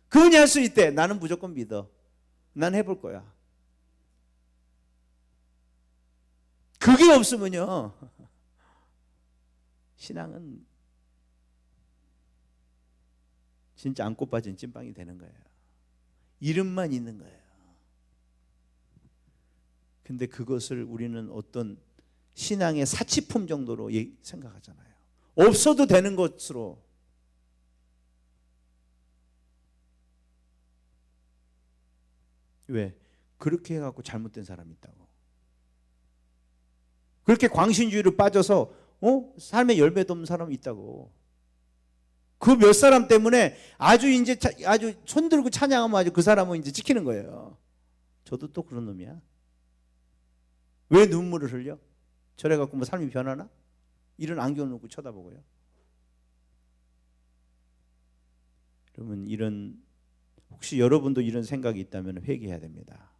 그분이 할 수 있대. 나는 무조건 믿어. 난 해볼 거야. 그게 없으면요 신앙은 진짜 안고 빠진 찐빵이 되는 거예요. 이름만 있는 거예요. 근데 그것을 우리는 어떤 신앙의 사치품 정도로 생각하잖아요. 없어도 되는 것으로. 왜? 그렇게 해갖고 잘못된 사람이 있다고. 그렇게 광신주의로 빠져서 삶의 열매도 없는 사람이 있다고. 그 몇 사람 때문에 아주 손들고 찬양하면 아주 그 사람은 이제 지키는 거예요. 저도 또 그런 놈이야. 왜 눈물을 흘려? 저래 갖고 뭐 삶이 변하나? 이런 안경을 놓고 쳐다보고요. 그러면 혹시 여러분도 이런 생각이 있다면 회개해야 됩니다.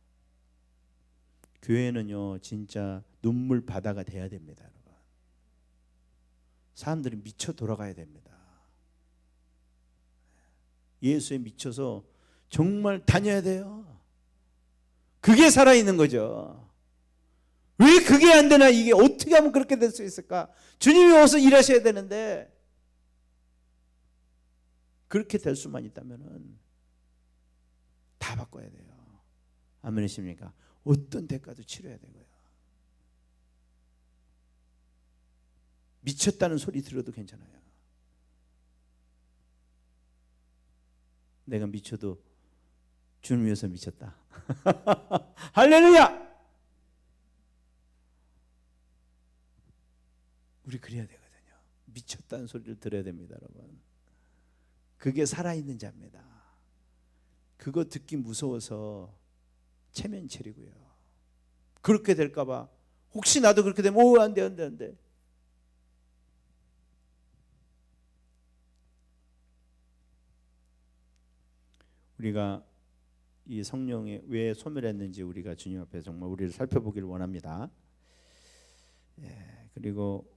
교회는요 진짜 눈물 바다가 돼야 됩니다, 여러분. 사람들이 미쳐 돌아가야 됩니다. 예수에 미쳐서 정말 다녀야 돼요. 그게 살아있는 거죠. 왜 그게 안 되나? 이게 어떻게 하면 그렇게 될 수 있을까? 주님이 와서 일하셔야 되는데 그렇게 될 수만 있다면 다 바꿔야 돼요. 아멘이십니까? 어떤 대가도 치러야 되고요. 미쳤다는 소리 들어도 괜찮아요. 내가 미쳐도 주님 위해서 미쳤다. 할렐루야! 우리 그래야 되거든요. 미쳤다는 소리를 들어야 됩니다, 여러분. 그게 살아있는 자입니다. 그거 듣기 무서워서 체면 차리고요. 그렇게 될까 봐 혹시 나도 그렇게 되면 안 돼, 안 돼, 안 돼. 우리가 이 성령에 왜 소멸했는지 우리가 주님 앞에 정말 우리를 살펴보기를 원합니다. 그리고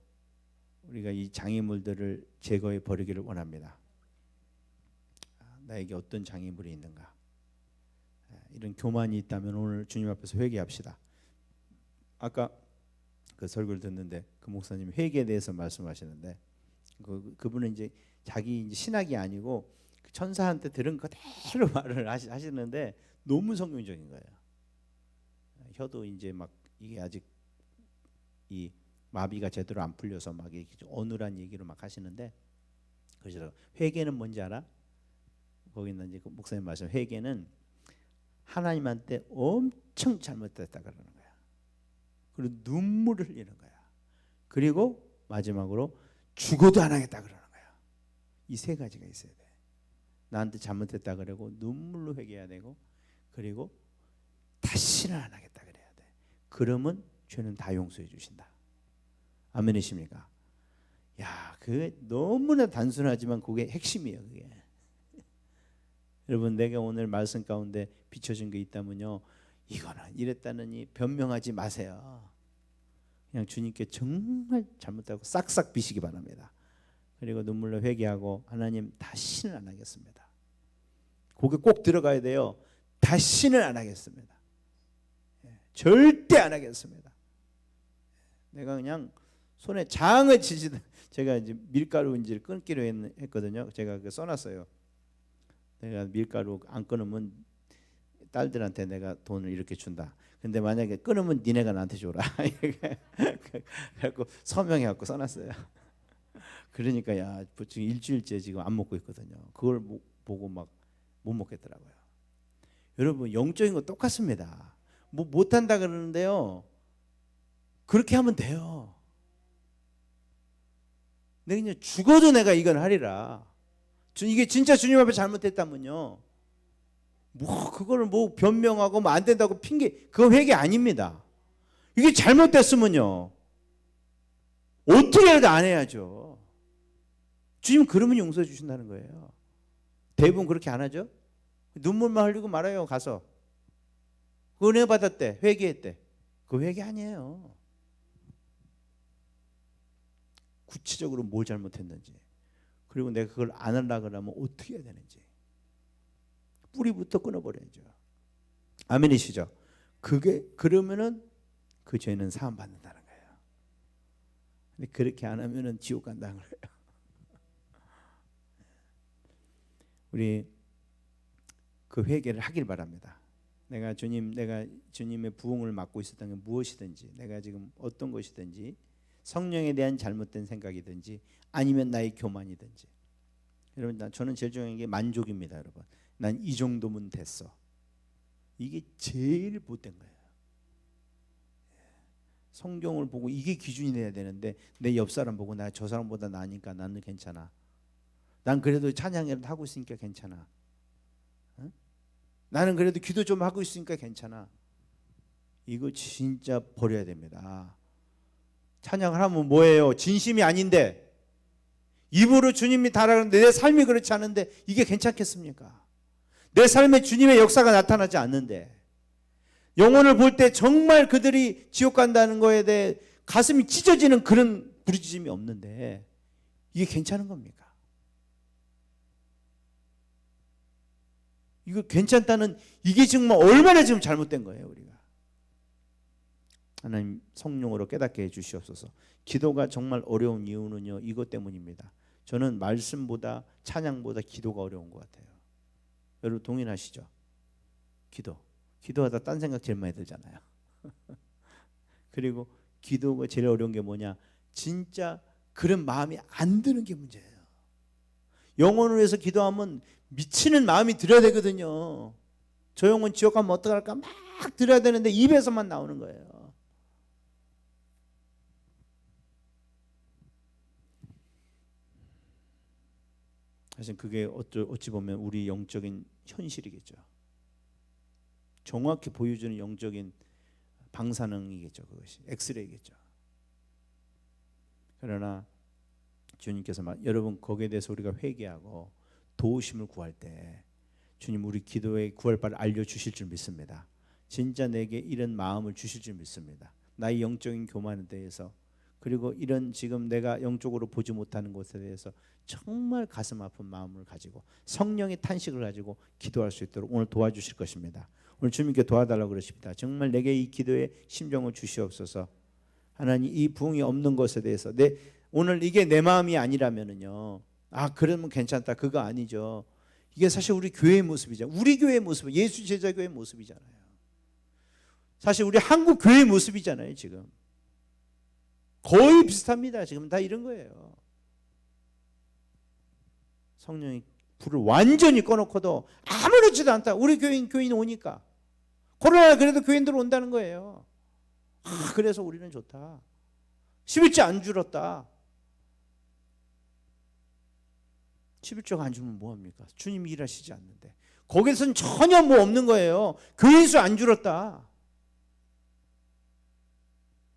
우리가 이 장애물들을 제거해 버리기를 원합니다. 나에게 어떤 장애물이 있는가? 이런 교만이 있다면 오늘 주님 앞에서 회개합시다. 아까 그 설교를 듣는데 그 목사님이 회개에 대해서 말씀하시는데 그분은 이제 자기 이제 신학이 아니고 그 천사한테 들은 그대로 말을 하시는데 너무 성경적인 거예요. 혀도 이제 막 이게 아직 이 마비가 제대로 안 풀려서 막 이렇게 어눌한 얘기로 막 하시는데 그래서 회개는 뭔지 알아? 거기는 이제 그 목사님 말씀 회개는 하나님한테 엄청 잘못됐다 그러는 거야. 그리고 눈물을 흘리는 거야. 그리고 마지막으로 죽어도 안 하겠다 그러는 거야. 이 세 가지가 있어야 돼. 나한테 잘못했다 그러고 눈물로 회개해야 되고 그리고 다시는 안 하겠다 그래야 돼. 그러면 죄는 다 용서해 주신다. 아멘이십니까? 야, 그게 너무나 단순하지만 그게 핵심이에요. 그게. 여러분, 내가 오늘 말씀 가운데 비춰진 게 있다면요, 이거는 이랬다느니 변명하지 마세요. 그냥 주님께 정말 잘못하고 싹싹 비시기 바랍니다. 그리고 눈물로 회개하고 하나님 다시는 안 하겠습니다. 거기 꼭 들어가야 돼요. 다시는 안 하겠습니다. 절대 안 하겠습니다. 내가 그냥 손에 장을 치지도 제가 이제 밀가루 인지를 끊기로 했거든요. 제가 그 써놨어요. 내가 밀가루 안 끊으면 딸들한테 내가 돈을 이렇게 준다. 근데 만약에 끊으면 니네가 나한테 줘라. 그래갖고 서명해갖고 써놨어요. 그러니까 야, 지금 일주일째 지금 안 먹고 있거든요. 그걸 보고 막 못 먹겠더라고요. 여러분, 영적인 거 똑같습니다. 뭐 못한다 그러는데요, 그렇게 하면 돼요. 내가 그냥 죽어도 내가 이건 하리라. 이게 진짜 주님 앞에 잘못했다면요, 뭐 그거를 뭐 변명하고 뭐 안 된다고 핑계, 그거 회개 아닙니다. 이게 잘못됐으면요 어떻게 해도 안 해야죠. 주님 그러면 용서해 주신다는 거예요. 대부분 그렇게 안 하죠. 눈물만 흘리고 말아요. 가서 은혜 받았대, 회개했대. 그거 회개 아니에요. 구체적으로 뭘 잘못했는지, 그리고 내가 그걸 안 하려고 하면 어떻게 해야 되는지 뿌리부터 끊어버려야죠. 아멘이시죠? 그게 그러면은 그 죄는 사함 받는다는 거예요. 근데 그렇게 안 하면은 지옥 간다는 거예요. 우리 그 회개를 하길 바랍니다. 내가 주님의 부흥을 맡고 있었던 게 무엇이든지, 내가 지금 어떤 것이든지, 성령에 대한 잘못된 생각이든지 아니면 나의 교만이든지, 여러분, 저는 제일 중요한 게 만족입니다. 여러분, 난 이 정도면 됐어. 이게 제일 못된 거예요. 성경을 보고 이게 기준이 돼야 되는데, 내 옆 사람 보고 나 저 사람보다 나으니까 나는 괜찮아. 난 그래도 찬양이라도 하고 있으니까 괜찮아. 응? 나는 그래도 기도 좀 하고 있으니까 괜찮아. 이거 진짜 버려야 됩니다. 찬양을 하면 뭐예요? 진심이 아닌데, 입으로 주님이 달아가는데 내 삶이 그렇지 않은데 이게 괜찮겠습니까? 내 삶에 주님의 역사가 나타나지 않는데, 영혼을 볼 때 정말 그들이 지옥 간다는 거에 대해 가슴이 찢어지는 그런 부르짖음이 없는데 이게 괜찮은 겁니까? 이거 괜찮다는, 이게 정말 얼마나 지금 잘못된 거예요. 우리가 하나님 성령으로 깨닫게 해주시옵소서. 기도가 정말 어려운 이유는요, 이것 때문입니다. 저는 말씀보다 찬양보다 기도가 어려운 것 같아요. 여러분 동의하시죠? 기도하다 딴 생각 제일 많이 들잖아요. 그리고 기도가 제일 어려운 게 뭐냐, 진짜 그런 마음이 안 드는 게 문제예요. 영혼을 위해서 기도하면 미치는 마음이 들어야 되거든요. 저 영혼 지옥 가면 어떡할까 막 들어야 되는데 입에서만 나오는 거예요. 사실 그게 어찌 보면 우리 영적인 현실이겠죠. 정확히 보여주는 영적인 방사능이겠죠. 그것이 엑스레이겠죠. 그러나 주님께서 여러분 거기에 대해서 우리가 회개하고 도우심을 구할 때 주님 우리 기도의 구할 바를 알려주실 줄 믿습니다. 진짜 내게 이런 마음을 주실 줄 믿습니다. 나의 영적인 교만에 대해서, 그리고 이런 지금 내가 영적으로 보지 못하는 것에 대해서 정말 가슴 아픈 마음을 가지고 성령의 탄식을 가지고 기도할 수 있도록 오늘 도와주실 것입니다. 오늘 주님께 도와달라고 그러십니다. 정말 내게 이 기도의 심정을 주시옵소서. 하나님 이 부흥이 없는 것에 대해서 오늘 이게 내 마음이 아니라면은요, 그러면 괜찮다, 그거 아니죠. 이게 사실 우리 교회의 모습이잖아요. 우리 교회의 모습, 예수 제자교회의 모습이잖아요. 사실 우리 한국 교회의 모습이잖아요. 지금 거의 비슷합니다. 지금 다 이런 거예요. 성령이 불을 완전히 꺼놓고도 아무렇지도 않다. 우리 교인 오니까 코로나 그래도 교인들 온다는 거예요. 그래서 우리는 좋다. 11조 안 줄었다. 11조가 안 주면 뭐합니까? 주님이 일하시지 않는데. 거기서는 전혀 뭐 없는 거예요. 교인 수 안 줄었다.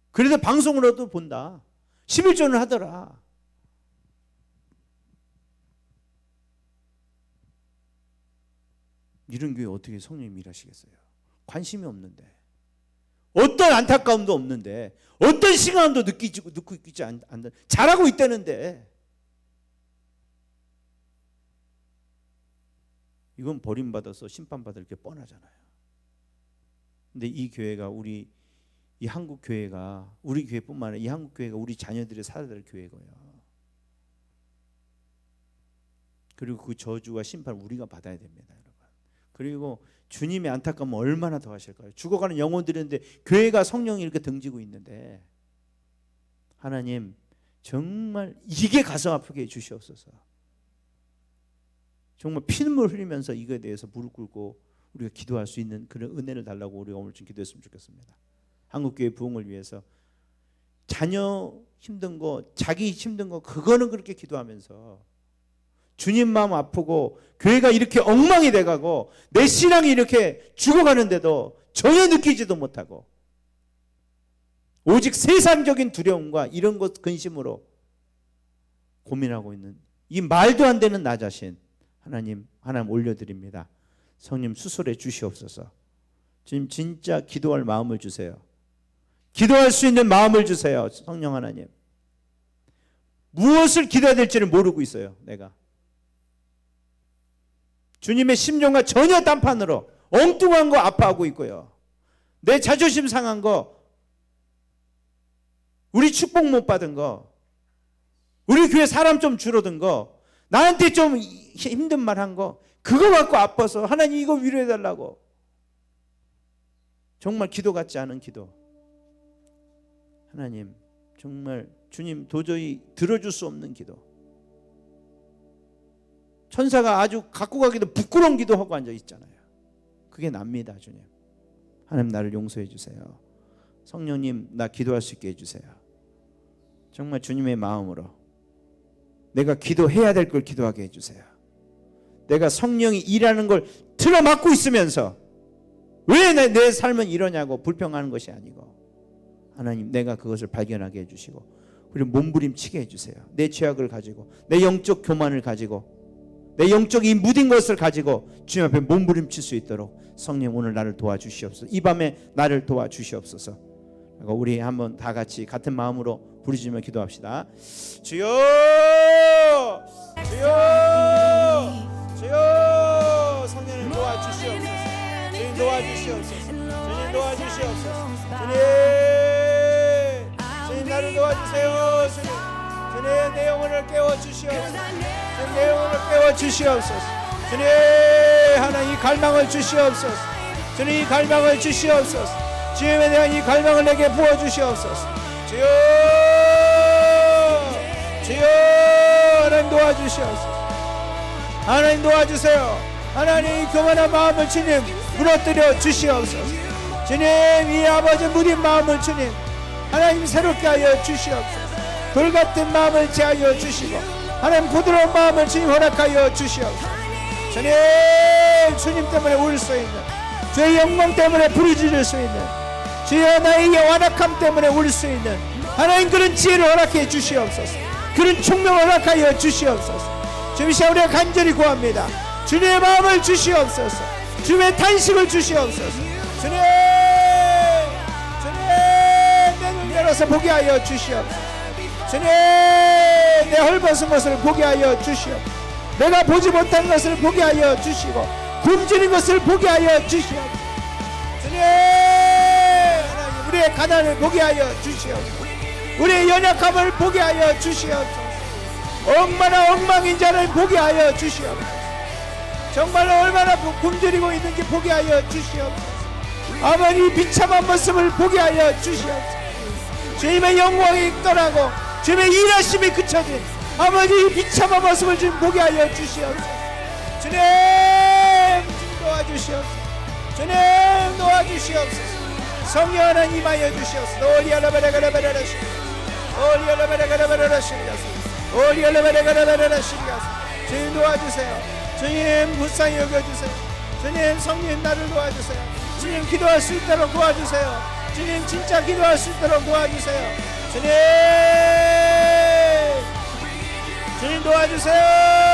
그래도 방송으로도 본다. 11조는 하더라. 이런 교회 어떻게 성령님이 일하시겠어요? 관심이 없는데, 어떤 안타까움도 없는데, 어떤 시간도 느끼고 있지 않는, 잘하고 있다는데, 이건 버림받아서 심판받을 게 뻔하잖아요. 근데 이 교회가 이 한국 교회가 우리 교회뿐만 아니라 이 한국 교회가 우리 자녀들이 살아야 될 교회고요. 그리고 그 저주와 심판을 우리가 받아야 됩니다, 여러분. 그리고 주님의 안타까움은 얼마나 더 하실까요? 죽어가는 영혼들인데 교회가 성령이 이렇게 등지고 있는데, 하나님 정말 이게 가슴 아프게 해주시옵소서. 정말 피눈물 흘리면서 이거에 대해서 무릎 꿇고 우리가 기도할 수 있는 그런 은혜를 달라고 우리가 오늘 좀 기도했으면 좋겠습니다. 한국교회 부흥을 위해서 자녀 힘든 거, 자기 힘든 거, 그거는 그렇게 기도하면서 주님 마음 아프고 교회가 이렇게 엉망이 돼가고 내 신앙이 이렇게 죽어가는데도 전혀 느끼지도 못하고 오직 세상적인 두려움과 이런 것 근심으로 고민하고 있는 이 말도 안 되는 나 자신, 하나님 올려드립니다. 성령 수술해 주시옵소서. 지금 진짜 기도할 마음을 주세요. 기도할 수 있는 마음을 주세요. 성령 하나님, 무엇을 기도해야 될지를 모르고 있어요. 내가 주님의 심정과 전혀 딴판으로 엉뚱한 거 아파하고 있고요. 내 자존심 상한 거, 우리 축복 못 받은 거, 우리 교회 사람 좀 줄어든 거, 나한테 좀 힘든 말 한 거, 그거 갖고 아파서 하나님 이거 위로해달라고. 정말 기도 같지 않은 기도. 하나님 정말 주님 도저히 들어줄 수 없는 기도. 천사가 아주 갖고 가기도 부끄러운 기도하고 앉아 있잖아요. 그게 납니다. 주님, 하나님 나를 용서해 주세요. 성령님 나 기도할 수 있게 해주세요. 정말 주님의 마음으로 내가 기도해야 될 걸 기도하게 해주세요. 내가 성령이 일하는 걸 틀어막고 있으면서 왜 내 삶은 이러냐고 불평하는 것이 아니고, 하나님 내가 그것을 발견하게 해주시고, 그리고 몸부림치게 해주세요. 내 죄악을 가지고, 내 영적 교만을 가지고, 내 영적 이 무딘 것을 가지고 주님 앞에 몸부림칠 수 있도록 성령 오늘 나를 도와주시옵소서. 이 밤에 나를 도와주시옵소서. 우리 한번 다 같이 같은 마음으로 부르짖으며 기도합시다. 주여, 주여, 주여, 성령을 도와주시옵소서. 주님 도와주시옵소서. 주님 도와주시옵소서. 주님 나를 도와주세요. 주님 내 영혼을 깨워주시옵소서. 주님 내 영혼을 깨워주시옵소서. 주님 하나님 이 갈망을 주시옵소서. 주님 이 갈망을 주시옵소서. 주님에 대한 이 갈망을 내게 부어주시옵소서. 주여, 주여, 하나님 도와주시옵소서. 하나님 도와주세요. 하나님 이 교만한 마음을 주님 무너뜨려 주시옵소서. 주님, 이 아버지 무딘 마음을 주님 하나님 새롭게 하여 주시옵소서. 돌같은 마음을 제하여 주시고 하나님 부드러운 마음을 주님 허락하여 주시옵소서. 주님, 주님 때문에 울 수 있는, 주의 영광 때문에 부르짖을 수 있는, 주여 나의 완악함 때문에 울 수 있는 하나님 그런 지혜를 허락해 주시옵소서. 그런 총명을 허락하여 주시옵소서. 주님, 우리가 간절히 구합니다. 주님의 마음을 주시옵소서. 주님의 탄식을 주시옵소서. 주님, 내 눈 열어서 보게 하여 주시옵소서. 주님, 내 헐벗은 것을 보게 하여 주시옵소서. 내가 보지 못한 것을 보게 하여 주시고 굶주린 것을 보게 하여 주시옵소서. 주님, 하나님 우리의 가난을 보게 하여 주시옵소서. 우리의 연약함을 보게 하여 주시옵소서. 얼마나 엉망인 자를 보게 하여 주시옵소서. 정말로 얼마나 굶주리고 있는지 보게 하여 주시옵소서. 아버지 비참한 모습을 보게 하여 주시옵소서. 주님의 영광이 떠나고 주님의 일하심이 그쳐진 아버지 비참한 모습을 좀 보게 하여 주시옵소서. 주님, 도와주시옵소서. 주님, 도와주시옵소서. 성령 하나님 임하여 주시옵소서. 올리알라바라가라바라라시 올리알라바라가라바라라시리가소 올리알라바라가라바라라시리가소. 주님 도와주세요. 주님 불쌍히 여겨주세요. 주님, 성령 나를 도와주세요. 주님, 기도할 수 있도록 도와주세요. 주님, 진짜 기도할 수 있도록 도와주세요. 주님, 주님 도와주세요.